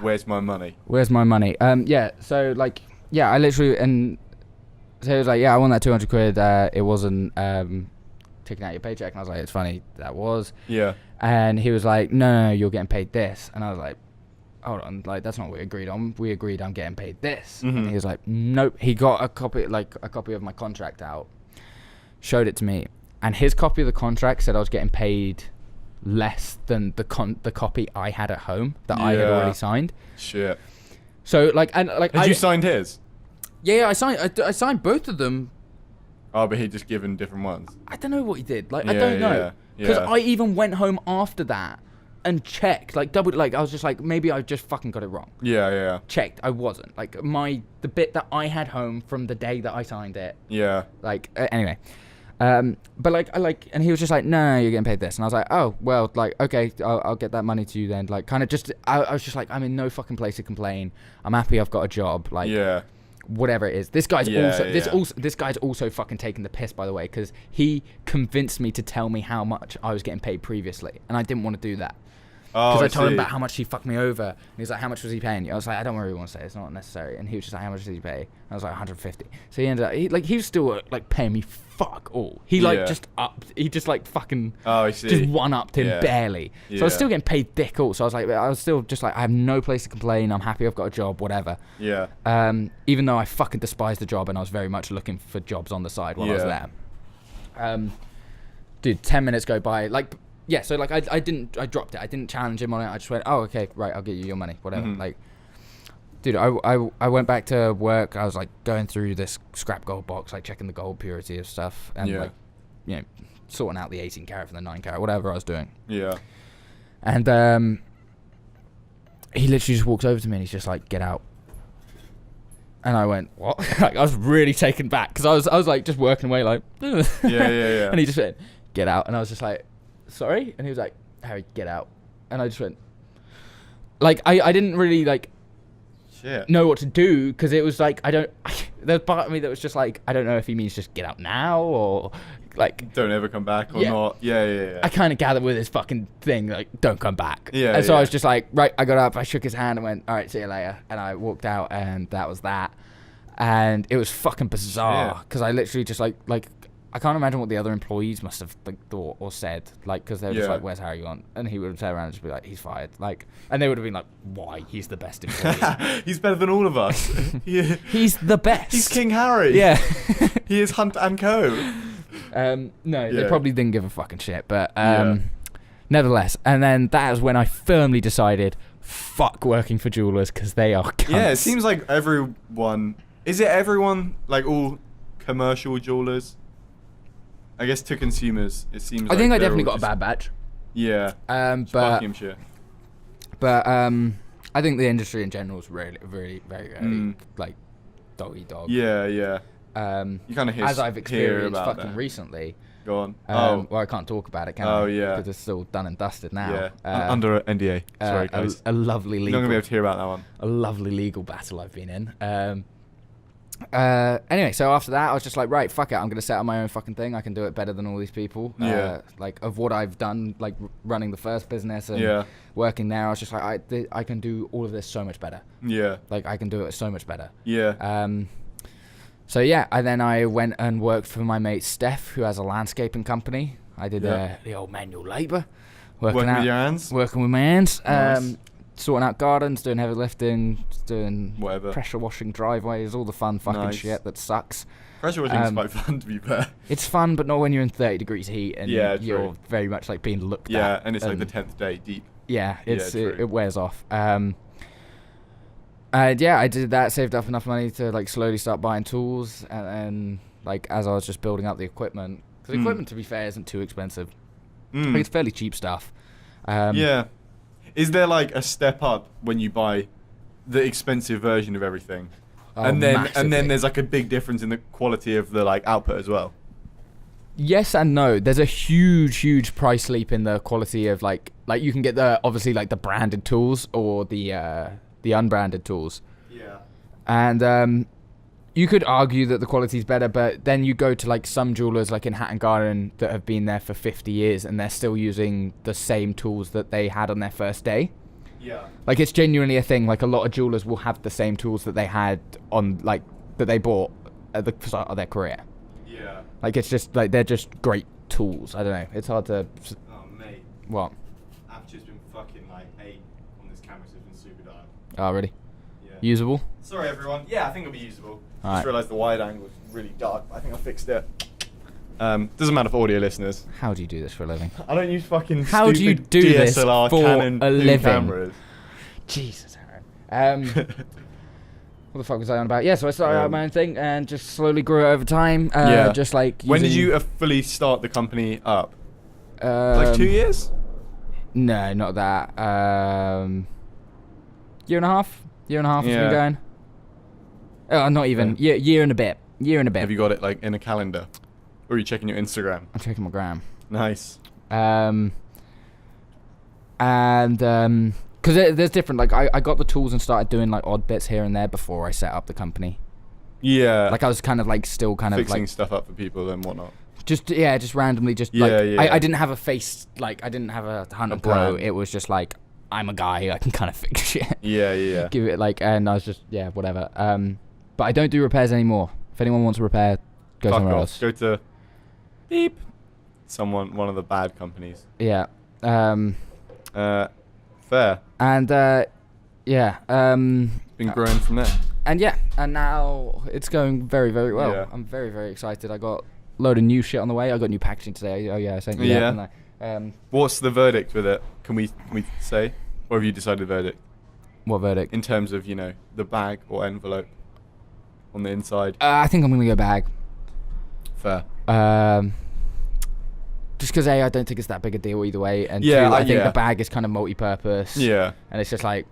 Where's my money? Yeah, so like, I literally, and so he was like, yeah, I want that 200 quid. It wasn't taking out your paycheck. And I was like, it's funny, that was. Yeah. And he was like, no, you're getting paid this. And I was like, hold on, like, that's not what we agreed on. We agreed I'm getting paid this. And he was like, nope. He got a copy of my contract out, showed it to me, and his copy of the contract said I was getting paid less than the copy I had at home that I had already signed. Shit. So like, and like, you signed his? Yeah, I signed both of them. Oh, but he just given different ones. I don't know what he did. Like, I don't know, because I even went home after that and checked, like, double, like, I was just like, maybe I just fucking got it wrong. Yeah. Checked, I wasn't. Like, the bit that I had home from the day that I signed it. Yeah. Like, anyway. But like, and he was just like, no, you're getting paid this. And I was like, oh, well, like, okay, I'll get that money to you then. Like, kind of just, I was just like, I'm in no fucking place to complain. I'm happy I've got a job. Like, yeah. Whatever it is. This guy's this guy's also fucking taking the piss, by the way, because he convinced me to tell me how much I was getting paid previously, and I didn't want to do that. Because I told him about how much he fucked me over, and he was like, how much was he paying you? I was like, I don't really want to say, it's not necessary. And he was just like, how much did he pay? I was like, 150. So he ended up, he was still like paying me fuck all. He like just upped, he just like fucking just one-upped him barely. So I was still getting paid dick all. So I was still just like, I have no place to complain, I'm happy I've got a job, whatever. Yeah. Even though I fucking despised the job, and I was very much looking for jobs on the side while I was there. Dude, 10 minutes go by, like, yeah, so like I dropped it. I didn't challenge him on it. I just went, oh, okay, right, I'll get you your money, whatever. Like, dude, I went back to work. I was like going through this scrap gold box, like checking the gold purity of stuff, and like, you know, sorting out the 18 karat from the 9 karat, whatever I was doing. Yeah. And he literally just walks over to me and he's just like, get out. And I went, what? Like, I was really taken back because I was like just working away like, yeah. And he just went, get out. And I was just like, sorry? And he was like, Harry, get out. And I just went, like, I didn't really like know what to do because it was like, there's part of me that was just like, I don't know if he means just get out now or like don't ever come back or not. Yeah. I kind of gathered with his fucking thing, like, don't come back. Yeah. And so I was just like, right, I got up, I shook his hand and went, all right, see you later. And I walked out and that was that. And it was fucking bizarre because I literally just like I can't imagine what the other employees must have like thought or said, like, because they were just like, "Where's Harry gone?" And he would have turned around and just be like, "He's fired." Like, and they would have been like, "Why? He's the best employee. He's better than all of us. He's the best. He's King Harry. Yeah, he is Hunt Co. No, they probably didn't give a fucking shit, but nevertheless. And then that is when I firmly decided, fuck working for jewelers because they are cunts. Yeah, it seems like everyone. Is it everyone, like all commercial jewelers? I guess to consumers, it seems like I think I definitely got a bad batch. Yeah. But I think the industry in general is really, really, very, very like dog. Yeah. You kind of hear as I've experienced about fucking recently. Go on. Well, I can't talk about it, can I? Oh, yeah. Because it's still done and dusted now. Yeah. Under NDA. Sorry, guys. A lovely legal. You're not gonna be able to hear about that one. A lovely legal battle I've been in. Anyway, so after that, I was just like, right, fuck it. I'm gonna set up my own fucking thing. I can do it better than all these people. Like of what I've done, like running the first business and working there. I was just like, I can do all of this so much better. Yeah. Like I can do it so much better. Yeah. So yeah, I went and worked for my mate Steph, who has a landscaping company. I did the old manual labour, working with your hands. Working with my hands. Nice. Sorting out gardens, doing heavy lifting, doing whatever, pressure washing driveways, all the fun fucking shit that sucks. Pressure washing is quite fun, to be fair. It's fun, but not when you're in 30 degrees heat and you're very much like being looked at. Yeah, and it's like the 10th day deep. Yeah, it wears off. I did that, saved up enough money to like slowly start buying tools, and then like as I was just building up the equipment, because the equipment, to be fair, isn't too expensive. Like, it's fairly cheap stuff. Yeah. Is there like a step up when you buy the expensive version of everything, and then there's like a big difference in the quality of the like output as well? Yes and no. There's a huge price leap in the quality of like you can get the obviously like the branded tools or the unbranded tools. Yeah. And you could argue that the quality's better, but then you go to like some jewelers like in Hatton Garden that have been there for 50 years and they're still using the same tools that they had on their first day. Yeah. Like it's genuinely a thing. Like a lot of jewelers will have the same tools that they had on like that they bought at the start of their career. Yeah. Like it's just like they're just great tools. I don't know. It's hard to. Oh mate. What? I've just been fucking like 8 on this camera, so it's been super dark. Oh really? Yeah. Usable? Sorry everyone. Yeah, I think it'll be usable. All Just realised the wide angle was really dark, but I think I fixed it. Doesn't matter for audio listeners. How do you do this for a living? I don't use fucking How do you do DSLR this for Canon a living? cameras. Jesus, Aaron. What the fuck was I on about? Yeah, so I started out my own thing and just slowly grew it over time. Just like. When did you fully start the company up? Like 2 years? No, not that. Year and a half. It's been going. Oh, not even. Year and a bit. Have you got it like in a calendar? Or are you checking your Instagram? I'm checking my gram. Nice. Because there's different, like I got the tools and started doing like odd bits here and there before I set up the company. Yeah. Like I was kind of like still kind fixing of like stuff up for people and whatnot. Just randomly I didn't have a face, like I didn't have a Hunt Pro. It was just like I'm a guy, I can kind of fix shit. Yeah. Give it like, and I was just whatever. But I don't do repairs anymore. If anyone wants to repair, go somewhere else. Go to beep. One of the bad companies. Yeah. Fair. And been growing from there. And now it's going very, very well. Yeah. I'm very, very excited. I got a load of new shit on the way. I got new packaging today. Oh yeah, I sent you that, didn't I? What's the verdict with it? Can we say? Or have you decided the verdict? What verdict? In terms of, the bag or envelope on the inside. I think I'm going to go bag. Fair. Just because I don't think it's that big a deal either way, and yeah, two, I think the bag is kind of multi-purpose. Yeah. And it's just like,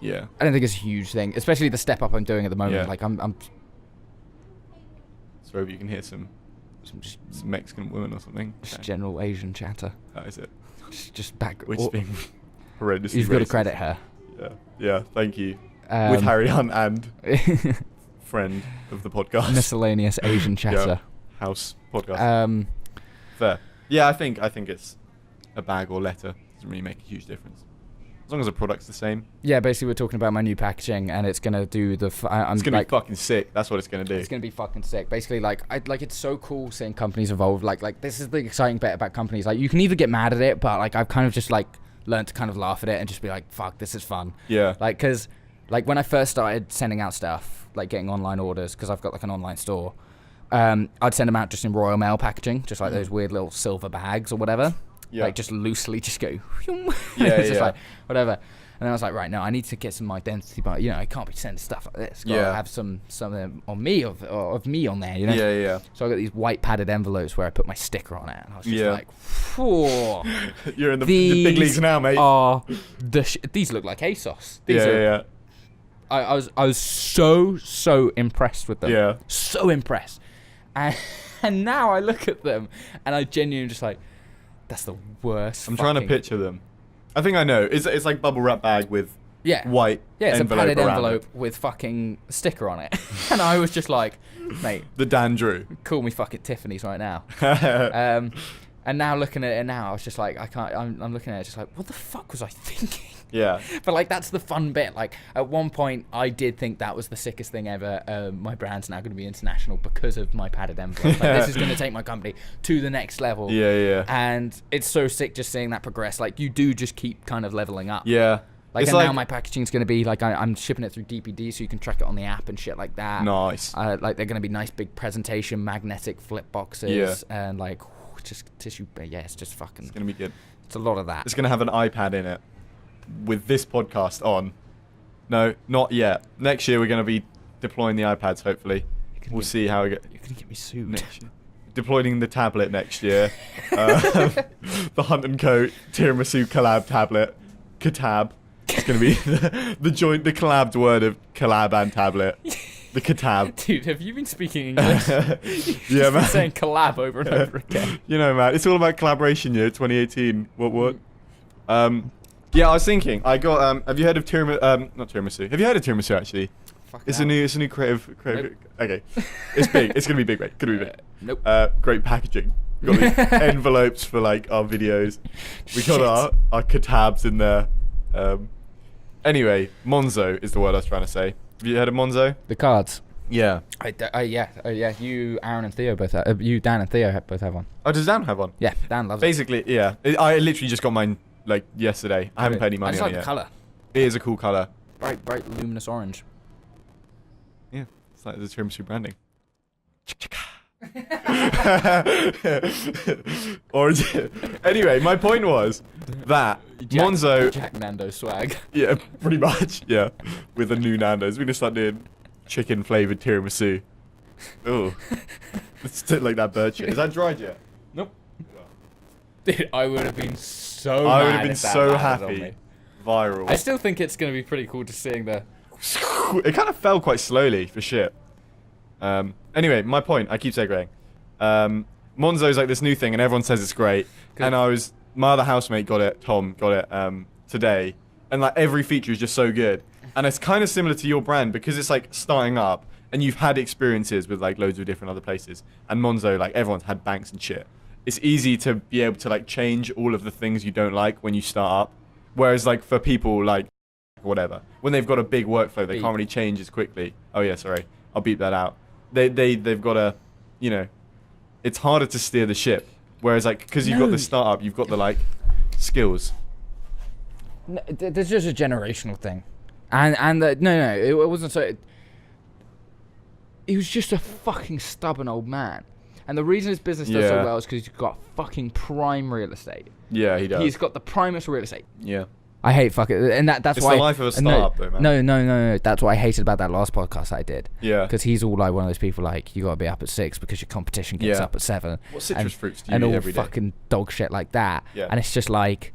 Yeah. I don't think it's a huge thing, especially the step up I'm doing at the moment. Yeah. Like I'm. So you can hear some Mexican woman or something. Just general Asian chatter. That is it. Just back. Which is being horrendously You've got to racist. credit her. Yeah. Thank you. With Harry Hunt and friend of the podcast. Miscellaneous Asian chatter. House podcast. Fair. Yeah, I think it's a bag or letter. Doesn't really make a huge difference. As long as the product's the same. Yeah, basically we're talking about my new packaging, and it's gonna do the. It's gonna be fucking sick. That's what it's gonna do. It's gonna be fucking sick. Basically, like it's so cool seeing companies evolve. Like this is the exciting bit about companies. Like you can either get mad at it, but like I've kind of just like learned to kind of laugh at it and just be like, fuck, this is fun. Yeah. Like, cause like when I first started sending out stuff, like getting online orders, because I've got like an online store, I'd send them out just in Royal Mail packaging, just like those weird little silver bags or whatever. Yeah. Like just loosely just go. It's just like whatever. And then I was like, right, no, I need to get some identity, but I can't be sending stuff like this. Gotta have something on me of me on there, Yeah. So I got these white padded envelopes where I put my sticker on it, and I was just like, whoa. You're in the big leagues now, mate. These look like ASOS. I was so impressed with them. Yeah. So impressed. And now I look at them and I genuinely just like, that's the worst. I'm trying to picture them. I think I know. It's like bubble wrap bag with white it's envelope a padded envelope with fucking sticker on it. And I was just like, mate. The Dan Drew. Call me fucking Tiffany's right now. And now looking at it now, I was just like, I'm looking at it just like, what the fuck was I thinking? Yeah. But like that's the fun bit. Like at one point I did think that was the sickest thing ever. My brand's now going to be international because of my padded envelope. Like, this is going to take my company to the next level. Yeah. And it's so sick just seeing that progress. Like you do just keep kind of leveling up. Yeah. Like and now my packaging's going to be like I'm shipping it through DPD so you can track it on the app and shit like that. Nice. Like they're going to be nice big presentation magnetic flip boxes and like just tissue. Yeah, it's just fucking. It's going to be good. It's a lot of that. It's going to have an iPad in it. With this podcast on. No, not yet. Next year we're going to be deploying the iPads, hopefully. We'll see how we get. You're going to get me sued. Next year. Deploying the tablet next year. The Hunt Co Tiramisu collab tablet. Katab. It's going to be the collabed word of collab and tablet. The Katab. Dude, have you been speaking English? Yeah, man. Saying collab over and over again. Man, it's all about collaboration year 2018. What? Yeah, I was thinking. I got. Have you heard of tiramisu? Not tiramisu. Have you heard of tiramisu actually? It's a new creative. Nope. Okay, it's big. It's gonna be big, mate. Gonna be big. Nope. Great packaging. We've got these envelopes for like our videos. We got our katabs in there. Anyway, Monzo is the word I was trying to say. Have you heard of Monzo? The cards. Yeah. Yeah. You, Aaron, and Theo both. You, Dan, and Theo both have one. Oh, does Dan have one? Yeah, Dan loves Basically, yeah. I literally just got mine. Like yesterday. I haven't paid any money on it. I just like the colour. It is a cool colour. Bright, luminous orange. Yeah, it's like the tiramisu branding. Orange. Anyway, my point was that Monzo... Jack Nando swag. Yeah, pretty much, yeah. With the new Nando's. We're going to start doing chicken flavoured tiramisu. Ooh. It's like that bird shit. Is that dried yet? Nope. Dude, I would have been so I would have been so happy. Viral. I still think it's going to be pretty cool just seeing the... It kind of fell quite slowly, for shit. Anyway, my point, I keep segueing. Monzo's like this new thing, and everyone says it's great. And my other housemate got it, Tom, got it today. And like every feature is just so good. And it's kind of similar to your brand, because it's like starting up, and you've had experiences with like loads of different other places. And Monzo, like everyone's had banks and shit. It's easy to be able to like change all of the things you don't like when you start up. Whereas like for people like whatever, when they've got a big workflow, they can't really change as quickly. Oh yeah, sorry, I'll beep that out. They've got a, it's harder to steer the ship. Whereas like because you've got the startup, you've got the like skills. No, there's just a generational thing, and no, it wasn't so. He was just a fucking stubborn old man. And the reason his business does so well is because he's got fucking prime real estate. Yeah, he does. He's got the primest real estate. Yeah. I hate fucking... And that's it's why... It's the life of a startup, though, man. No. That's what I hated about that last podcast I did. Yeah. Because he's all like one of those people like, you got to be up at 6 because your competition gets up at 7. What citrus fruits do you eat every day? And all fucking dog shit like that. Yeah. And it's just like...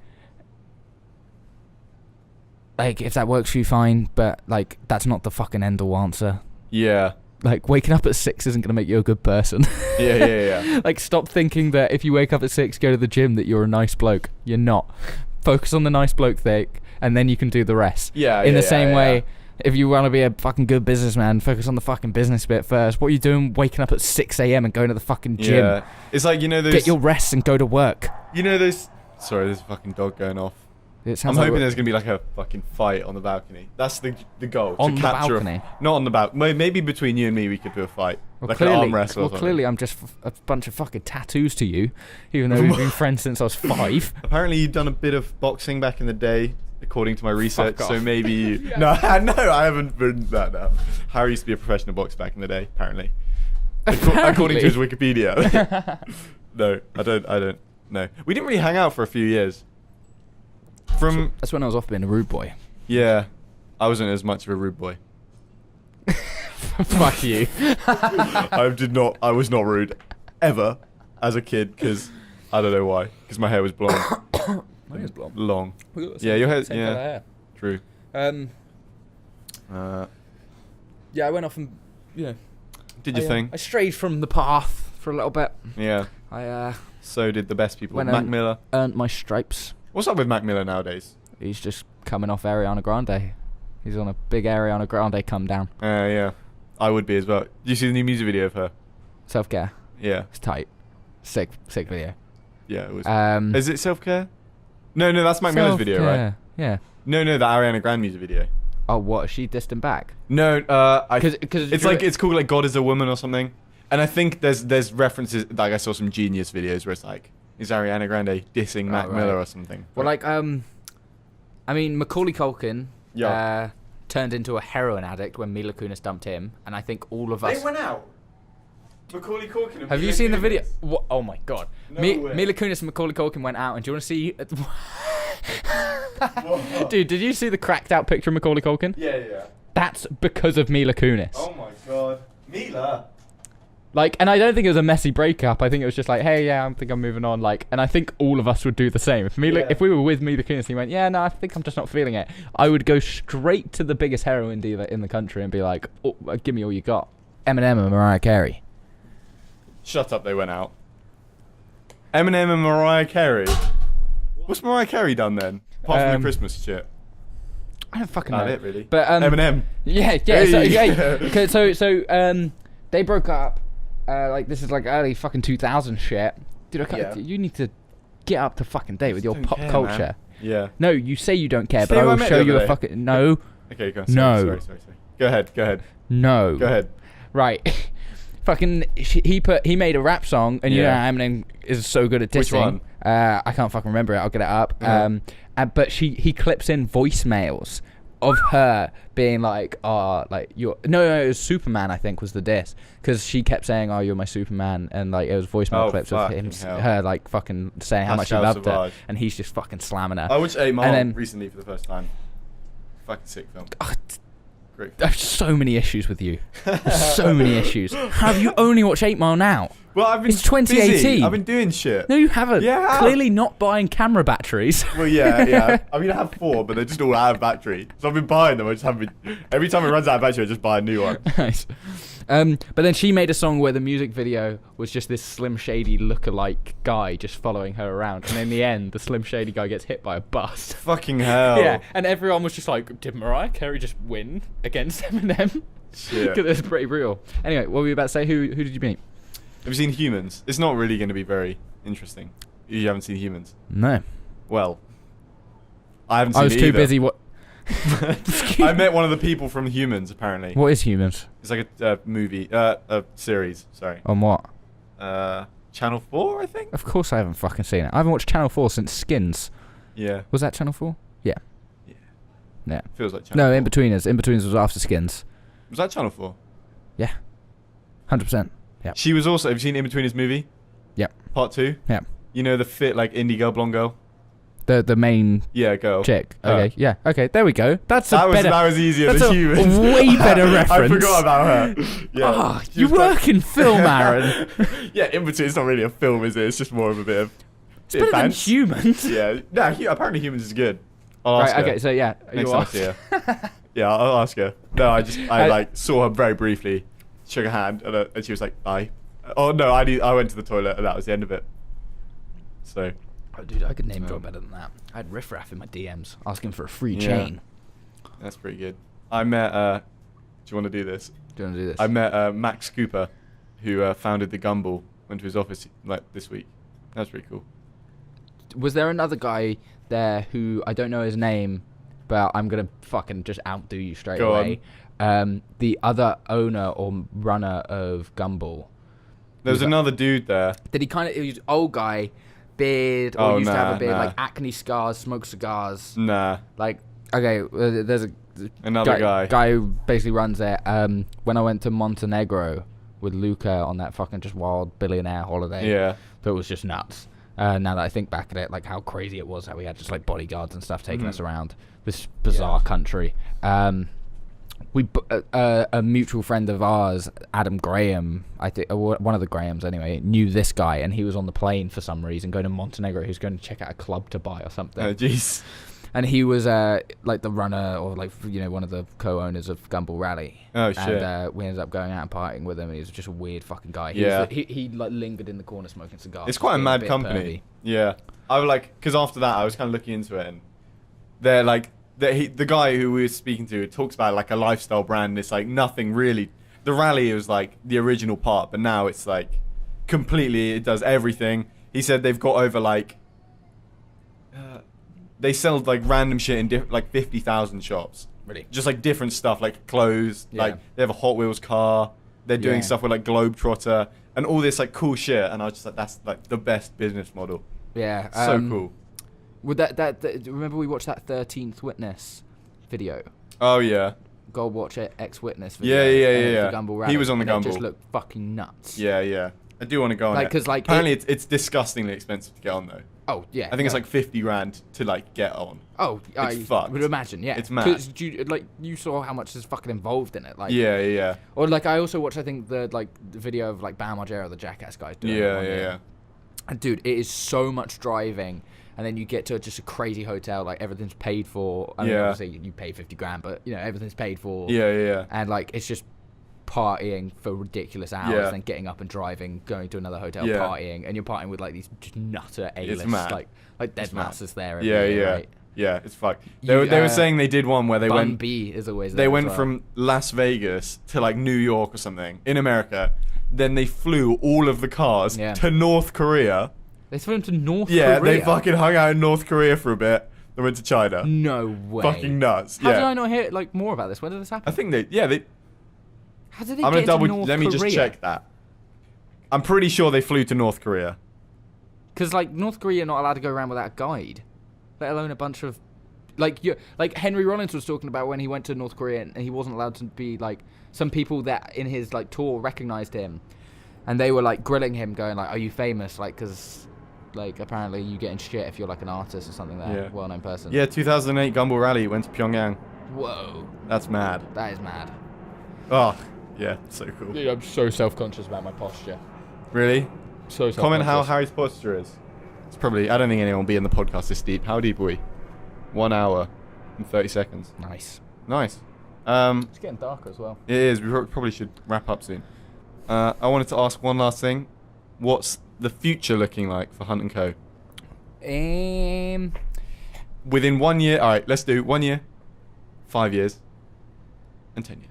like, if that works for you, fine, but, like, that's not the fucking end-all answer. Yeah. Like, waking up at 6 isn't going to make you a good person. Yeah. Like, stop thinking that if you wake up at 6, go to the gym, that you're a nice bloke. You're not. Focus on the nice bloke thing, and then you can do the rest. In the same way, if you want to be a fucking good businessman, focus on the fucking business bit first. What are you doing waking up at 6 a.m. and going to the fucking gym? Yeah. It's like, those... Get your rest and go to work. Those... Sorry, there's a fucking dog going off. I'm hoping there's going to be like a fucking fight on the balcony. That's the goal. On the balcony? Not on the balcony. Maybe between you and me we could do a fight. Well, like clearly, an arm wrestle or something. Clearly I'm just a bunch of fucking tattoos to you, even though we've been friends since I was 5. Apparently you've done a bit of boxing back in the day, according to my research, so maybe you... No, I haven't been that now. Harry used to be a professional boxer back in the day, apparently. According to his Wikipedia. No, I don't know. We didn't really hang out for a few years. That's when I was off being a rude boy. Yeah, I wasn't as much of a rude boy. Fuck you. I was not rude ever as a kid, because I don't know why. Because my hair was blonde. My hair's blonde. Long. Yeah, your hair. Same colour hair. True. Yeah, I went off and did your thing. I strayed from the path for a little bit. Yeah. So did the best people. Mac Miller earned my stripes. What's up with Mac Miller nowadays? He's just coming off Ariana Grande. He's on a big Ariana Grande come down. Yeah. I would be as well. Did you see the new music video of her? Self-care. Yeah. It's tight. Sick video. Yeah, it was. Is it self-care? No, that's Mac Miller's video, right? Yeah. No, the Ariana Grande music video. Oh, what? Is she dissed him back? No, it's called like God is a Woman or something. And I think there's references, like I saw some Genius videos where it's like, is Ariana Grande dissing Mac Miller or something? Well, like, Macaulay Culkin turned into a heroin addict when Mila Kunis dumped him, and I think all of us... They went out? Macaulay Culkin and Have you seen the video? What? Oh my god. No way. Mila Kunis and Macaulay Culkin went out, and do you want to see... Dude, did you see the cracked out picture of Macaulay Culkin? Yeah. That's because of Mila Kunis. Oh my god. Mila? Like, and I don't think it was a messy breakup. I think it was just like, hey, yeah, I think I'm moving on. Like, and I think all of us would do the same. If we were with Mila Kunis and he went, yeah, no, I think I'm just not feeling it, I would go straight to the biggest heroin dealer in the country and be like, oh, give me all you got. Eminem and Mariah Carey. Shut up, they went out. Eminem and Mariah Carey? What's Mariah Carey done then? Apart from the Christmas shit. I don't fucking know. Not it, really. But, Eminem. Yeah. Hey. So they broke up. Like, this is like early fucking 2000 shit. Dude, you need to get up to fucking date with your pop culture. Man. Yeah. No, you say you don't care, but I will show you a fucking... No. Okay, go on. No. Sorry. Go ahead. No. Go ahead. Right. Fucking... He made a rap song, and you know Eminem is so good at dissing. Which one? I can't fucking remember it. I'll get it up. But he clips in voicemails of her being like, you're... No, it was Superman, I think, was the diss. Because she kept saying, oh, you're my Superman. And, like, it was voicemail clips of her, like, fucking saying how much he loved her. And he's just fucking slamming her. I watched A Mile recently for the first time. Fucking sick film. Great. I have so many issues with you. So many issues. How have you only watched 8 Mile now? Well, I've been It's 2018. busy. I've been doing shit. No, you haven't. Yeah. Clearly not buying camera batteries. Well, yeah. I mean, I have 4, but they're just all out of battery. So I've been buying them. I just haven't been... Every time it runs out of battery, I just buy a new one. Nice. But then she made a song where the music video was just this Slim Shady lookalike guy just following her around. And in the end, the Slim Shady guy gets hit by a bus. Fucking hell. Yeah, and everyone was just like, did Mariah Carey just win against Eminem? Shit. Because it's pretty real. Anyway, what were you about to say? Who did you meet? Have you seen Humans? It's not really going to be very interesting. You haven't seen Humans? No. Well, I haven't seen it I was too either. busy. I met one of the people from Humans, apparently. What is Humans? It's like a movie, a series, sorry. On what? Channel 4, I think? Of course I haven't fucking seen it. I haven't watched Channel 4 since Skins. Yeah. Was that Channel 4? Yeah. Yeah. Feels like Channel 4. No, In-Betweeners. In-Betweeners was after Skins. Was that Channel 4? Yeah. 100%. Yeah. She was also... Have you seen In-Betweeners movie? Yep. Part 2? Yeah. You know the fit, like, indie girl, blonde girl? The main girl. chick. Okay, yeah. Okay, there we go. That was easier than Humans. Way better reference. I forgot about her. Yeah. You work in film, Aaron. Yeah, In Between. It's not really a film, is it? It's just more of a bit of... It's better than Humans. Yeah. No, apparently Humans is good. I'll ask her. Okay, so yeah. Next time I see her. Yeah, I'll ask her. No, I like saw her very briefly, shook her hand, and she was like, bye. Oh no, I went to the toilet and that was the end of it. So. Oh, dude, I could name drop better than that. I had Riff Raff in my DMs asking for a free chain. That's pretty good. I met. Do you want to do this? Do you want to do this? I met Max Cooper, who founded the Gumball. Went to his office like this week. That's pretty cool. Was there another guy there who I don't know his name, but I'm gonna fucking just outdo you straight away? The other owner or runner of Gumball. There was another dude there. Did he kind of? He was old guy. Beard, or used to have a beard, like acne scars, smoke cigars. Nah. Like, okay, there's another guy who basically runs it. When I went to Montenegro with Luca on that fucking just wild billionaire holiday, that was just nuts. Now that I think back at it, like how crazy it was, how we had just like bodyguards and stuff taking us around this bizarre country. A mutual friend of ours, Adam Graham, I think one of the Grahams anyway, knew this guy, and he was on the plane for some reason going to Montenegro. He was going to check out a club to buy or something. Oh jeez. And he was like the runner or like one of the co-owners of Gumball Rally. Oh shit. And we ended up going out and partying with him, and he was just a weird fucking guy. He like lingered in the corner smoking cigars. It's quite a mad company. Pervy. Yeah. I was like, because after that I was kind of looking into it, and they're like. The guy who we were speaking to talks about like a lifestyle brand. It's like nothing really. The Rally was like the original part, but now it's like completely. It does everything. He said they've got over like. They sell like random shit in like 50,000 shops. Really? Just like different stuff, like clothes. Yeah. Like they have a Hot Wheels car. They're doing stuff with like Globetrotter and all this like cool shit. And I was just like, that's like the best business model. Yeah. So cool. Would that remember we watched that 13th Witness video? Oh yeah. Go watch it, Ex-Witness video. Yeah. The Gumball Rally. He was on the Gumball. It just looked fucking nuts. Yeah. I do want to go on it. Because like apparently it's disgustingly expensive to get on though. Oh yeah. I think it's like 50 grand to like get on. Oh, it's fucked. Would imagine, yeah. It's mad. Because you saw how much is fucking involved in it, like. Yeah. Or like I also watched, I think the video of like Bam Margera, the Jackass guys doing it. Yeah. And dude, it is so much driving, and then you get to just a crazy hotel, like everything's paid for. I mean, obviously you pay 50 grand, but everything's paid for. Yeah. And like it's just partying for ridiculous hours, then getting up and driving, going to another hotel, partying, and you're partying with like these just nutter A-list, like dead masters there. Right? Yeah, it's fucked. They were saying they did one where they went. B is always there. They went from Las Vegas to like New York or something in America. Then they flew all of the cars to North Korea. They flew to North Korea? Yeah, they fucking hung out in North Korea for a bit. They went to China. No way. Fucking nuts. How did I not hear like more about this? When did this happen? I think they. How did they get to North Korea? Let me just check that. I'm pretty sure they flew to North Korea. Because like North Korea are not allowed to go around without a guide, let alone a bunch of, like Henry Rollins was talking about when he went to North Korea and he wasn't allowed to be like, some people that in his like tour recognized him, and they were like grilling him, going like, "Are you famous?" Like, because like apparently you get in shit if you're like an artist or something, well-known person. Yeah, 2008 Gumball Rally went to Pyongyang. Whoa. That's mad. That is mad. Oh, yeah, so cool. Dude, I'm so self-conscious about my posture. Really? So self-conscious. Comment how Harry's posture is. It's probably, I don't think anyone will be in the podcast this deep. How deep are we? 1 hour and 30 seconds. Nice. It's getting darker as well. It is. We probably should wrap up soon. I wanted to ask one last thing. What's the future looking like for Hunt Co? Within 1 year. All right, let's do 1 year, 5 years, and 10 years.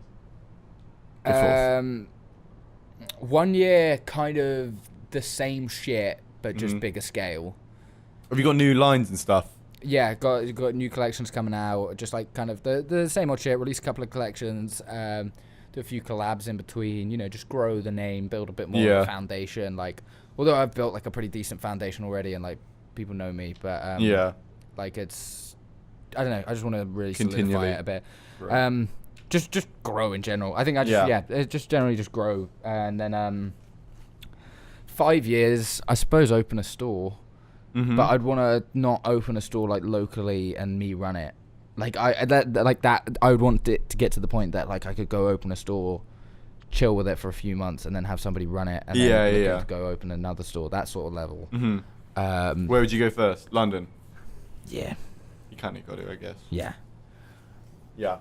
1 year, kind of the same shit, but just bigger scale. Have you got new lines and stuff? Yeah, got new collections coming out. Just like kind of the same old shit. Release a couple of collections. Do a few collabs in between. Just grow the name, build a bit more of a foundation. Like, although I've built like a pretty decent foundation already, and like people know me, but like it's, I don't know. I just want to really solidify it a bit. Right. Just grow in general. I think I just just generally just grow, and then 5 years, I suppose, open a store. Mm-hmm. But I'd want to not open a store like locally and me run it. Like I would want it to get to the point that like I could go open a store, chill with it for a few months, and then have somebody run it, and then go open another store. That sort of level. Mm-hmm. Where would you go first? London. Yeah. You kind of got to, I guess. Yeah. Yeah.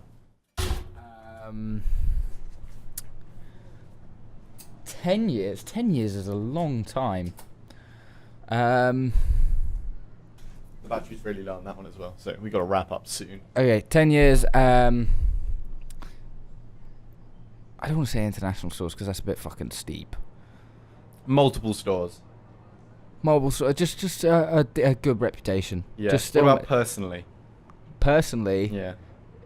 10 years. 10 years is a long time. The battery's really low on that one as well, so we got to wrap up soon. Okay, 10 years. I don't want to say international stores because that's a bit fucking steep. Multiple stores. Mobile store, just a good reputation. Yeah. Just, what about personally? Personally. Yeah.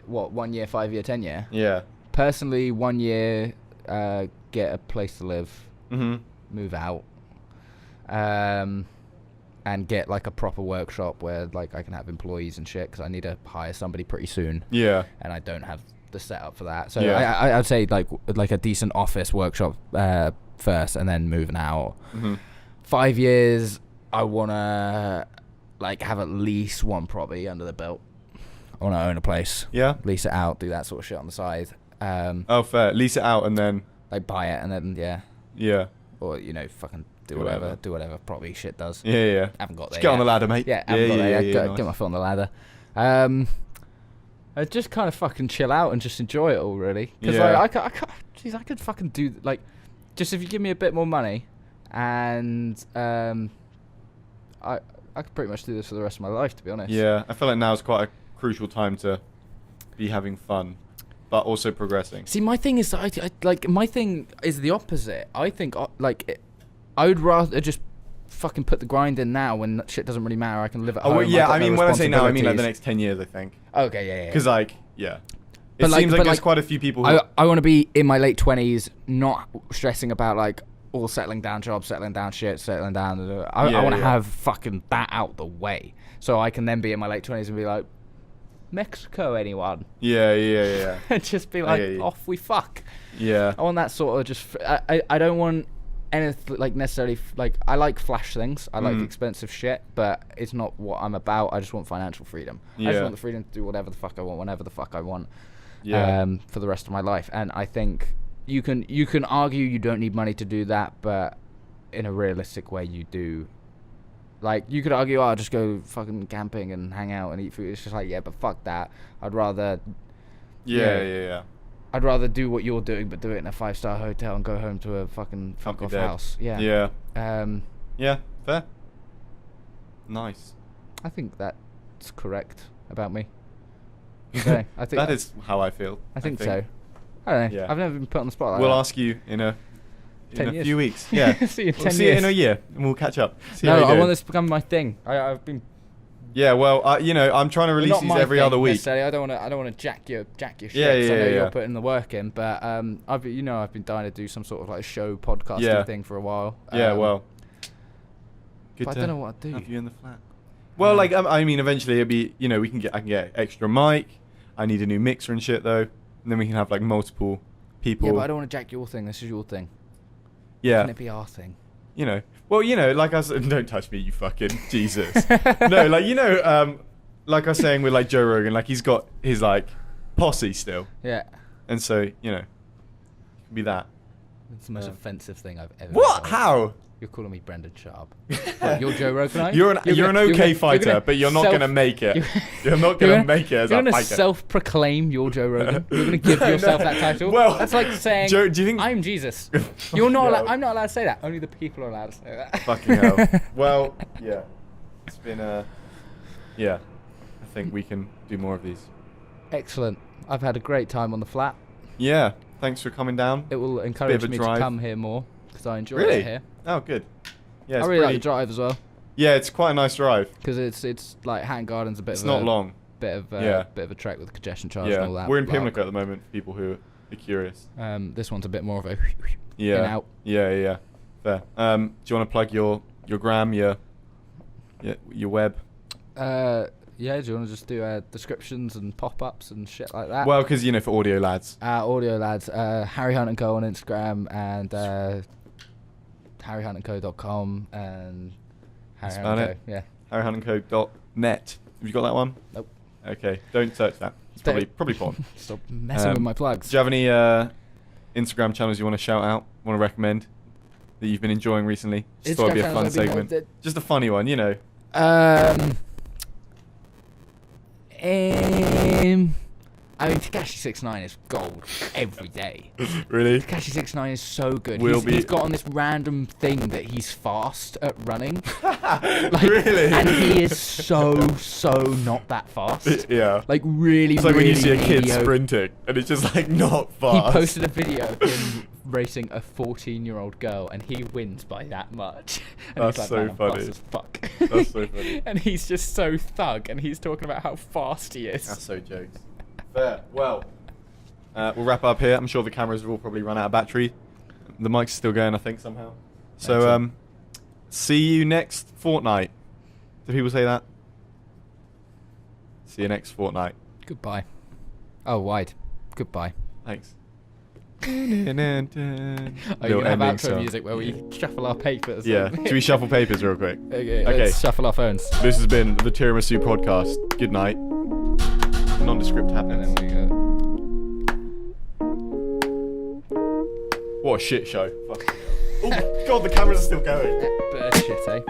What, 1 year, 5 year, 10 year? Yeah. Personally, 1 year, get a place to live, move out, and get like a proper workshop where like I can have employees and shit because I need to hire somebody pretty soon. Yeah. And I don't have the setup for that. So yeah. I'd say like a decent office workshop first, and then moving out. 5 years, I wanna like have at least one property under the belt. I wanna own a place. Yeah. Lease it out, do that sort of shit on the side. Oh, fair. Lease it out and then like buy it and then yeah. Or fucking do whatever property shit does. Yeah. Haven't got there. Just get on the ladder, mate. Yeah, haven't got there. Nice. Get my foot on the ladder. I just kind of fucking chill out and just enjoy it all, really. Because I could fucking do like, just if you give me a bit more money, and I could pretty much do this for the rest of my life, to be honest. Yeah, I feel like now is quite a crucial time to be having fun, but also progressing. See, my thing is, my thing is the opposite. I think I would rather just fucking put the grind in now when shit doesn't really matter. I can live at home. Oh, yeah, I mean, when I say now, I mean like the next 10 years, I think. Okay, yeah. Because it seems like there's quite a few people who... I want to be in my late 20s, not stressing about like all settling down jobs, settling down shit, settling down. I want to have fucking that out the way, so I can then be in my late 20s and be like, Mexico, anyone? Yeah. And just be like, off we fuck. Yeah. I want that sort of just. I don't want anything like necessarily like. I like flash things. I like expensive shit, but it's not what I'm about. I just want financial freedom. Yeah. I just want the freedom to do whatever the fuck I want, whenever the fuck I want. Yeah. For the rest of my life, and I think you can argue you don't need money to do that, but in a realistic way, you do. Like, you could argue, I'll just go fucking camping and hang out and eat food. It's just like, yeah, but fuck that. I'd rather... Yeah. I'd rather do what you're doing, but do it in a 5-star hotel and go home to a fucking fuck-off house. Yeah. Yeah, fair. Nice. I think that's correct about me. Okay, I think that is how I feel. I think so. I don't know. Yeah. I've never been put on the spot like We'll that. ask you in a few weeks. Yeah. See you in 10 years. See you in a year and we'll catch up. I want this to become my thing. I've been... Yeah, well, I'm trying to release these every other week. I don't want to jack your shit. Yeah, I know you're putting the work in, but I've been dying to do some sort of like show podcasting thing for a while. Well, good. But I don't know what I'd do. Have you in the flat? Well, I mean, eventually it'll be, I can get extra mic. I need a new mixer and shit though, and then we can have like multiple people. Yeah, but I don't want to jack your thing. This is your thing. Yeah. Can it be our thing? Well, like I said, don't touch me, you fucking Jesus. No, like I was saying with like Joe Rogan, like he's got his like posse still. Yeah. And so, it can be that. It's the most offensive thing I've ever What? heard. How? You're calling me Brendan Sharp. What, you're Joe Rogan, are you? You're an okay fighter, but you're not going to make it. You're not going to make it as a fighter. You're going to self-proclaim you're Joe Rogan. You're going to give yourself that title. Well, that's like saying, Joe, do you think... I'm Jesus. You're not. I'm not allowed to say that. Only the people are allowed to say that. Fucking hell. Well, yeah. It's been yeah. I think we can do more of these. Excellent. I've had a great time on the flat. Yeah. Thanks for coming down. It will encourage me to come here more because I enjoy it here. Oh, good. Yeah, I really like the drive as well. Yeah, it's quite a nice drive. Because it's like Hatton Garden's it's not long. Bit of a trek with congestion charge and all that. We're in Pimlico at the moment for people who are curious. This one's a bit more of a in out. Yeah. Fair. Do you want to plug your gram, your web? Yeah, do you want to just do descriptions and pop-ups and shit like that? Well, because, for audio lads. Harry Hunt Co on Instagram and harryhuntandco.com and Harry Hunt Co. Yeah. harryhuntandco.net. Have you got that one? Nope. Okay, don't search that. It's probably porn. Stop messing with my plugs. Do you have any Instagram channels you want to shout out, want to recommend that you've been enjoying recently? Just thought it'd be a fun segment. Just a funny one, I mean, Tekashi 69 is gold every day. Really? Tekashi 69 is so good. He's got on this random thing that he's fast at running. Really? And he is so not that fast. Yeah. Like, really, it's like really, when you see a kid mediocre. sprinting, and it's just, like, not fast. He posted a video of him racing a 14-year-old girl, and he wins by that much. And That's he's like, so man, I'm funny. fast as fuck. That's so funny. And he's just so thug, and he's talking about how fast he is. That's so jokes. Fair. Well, we'll wrap up here. I'm sure the cameras will probably run out of battery. The mic's still going, I think, somehow. So, see you next fortnight. Do people say that? See you next fortnight. Goodbye. Oh, wide. Goodbye. Thanks. Are you going to have outro music where we shuffle our papers? Yeah. Should we shuffle papers real quick? Okay, let's shuffle our phones. This has been the Tiramisu podcast. Good night. Nondescript happens. And then What a shit show. Fucking hell. Oh, God, the cameras are still going. Shit, eh?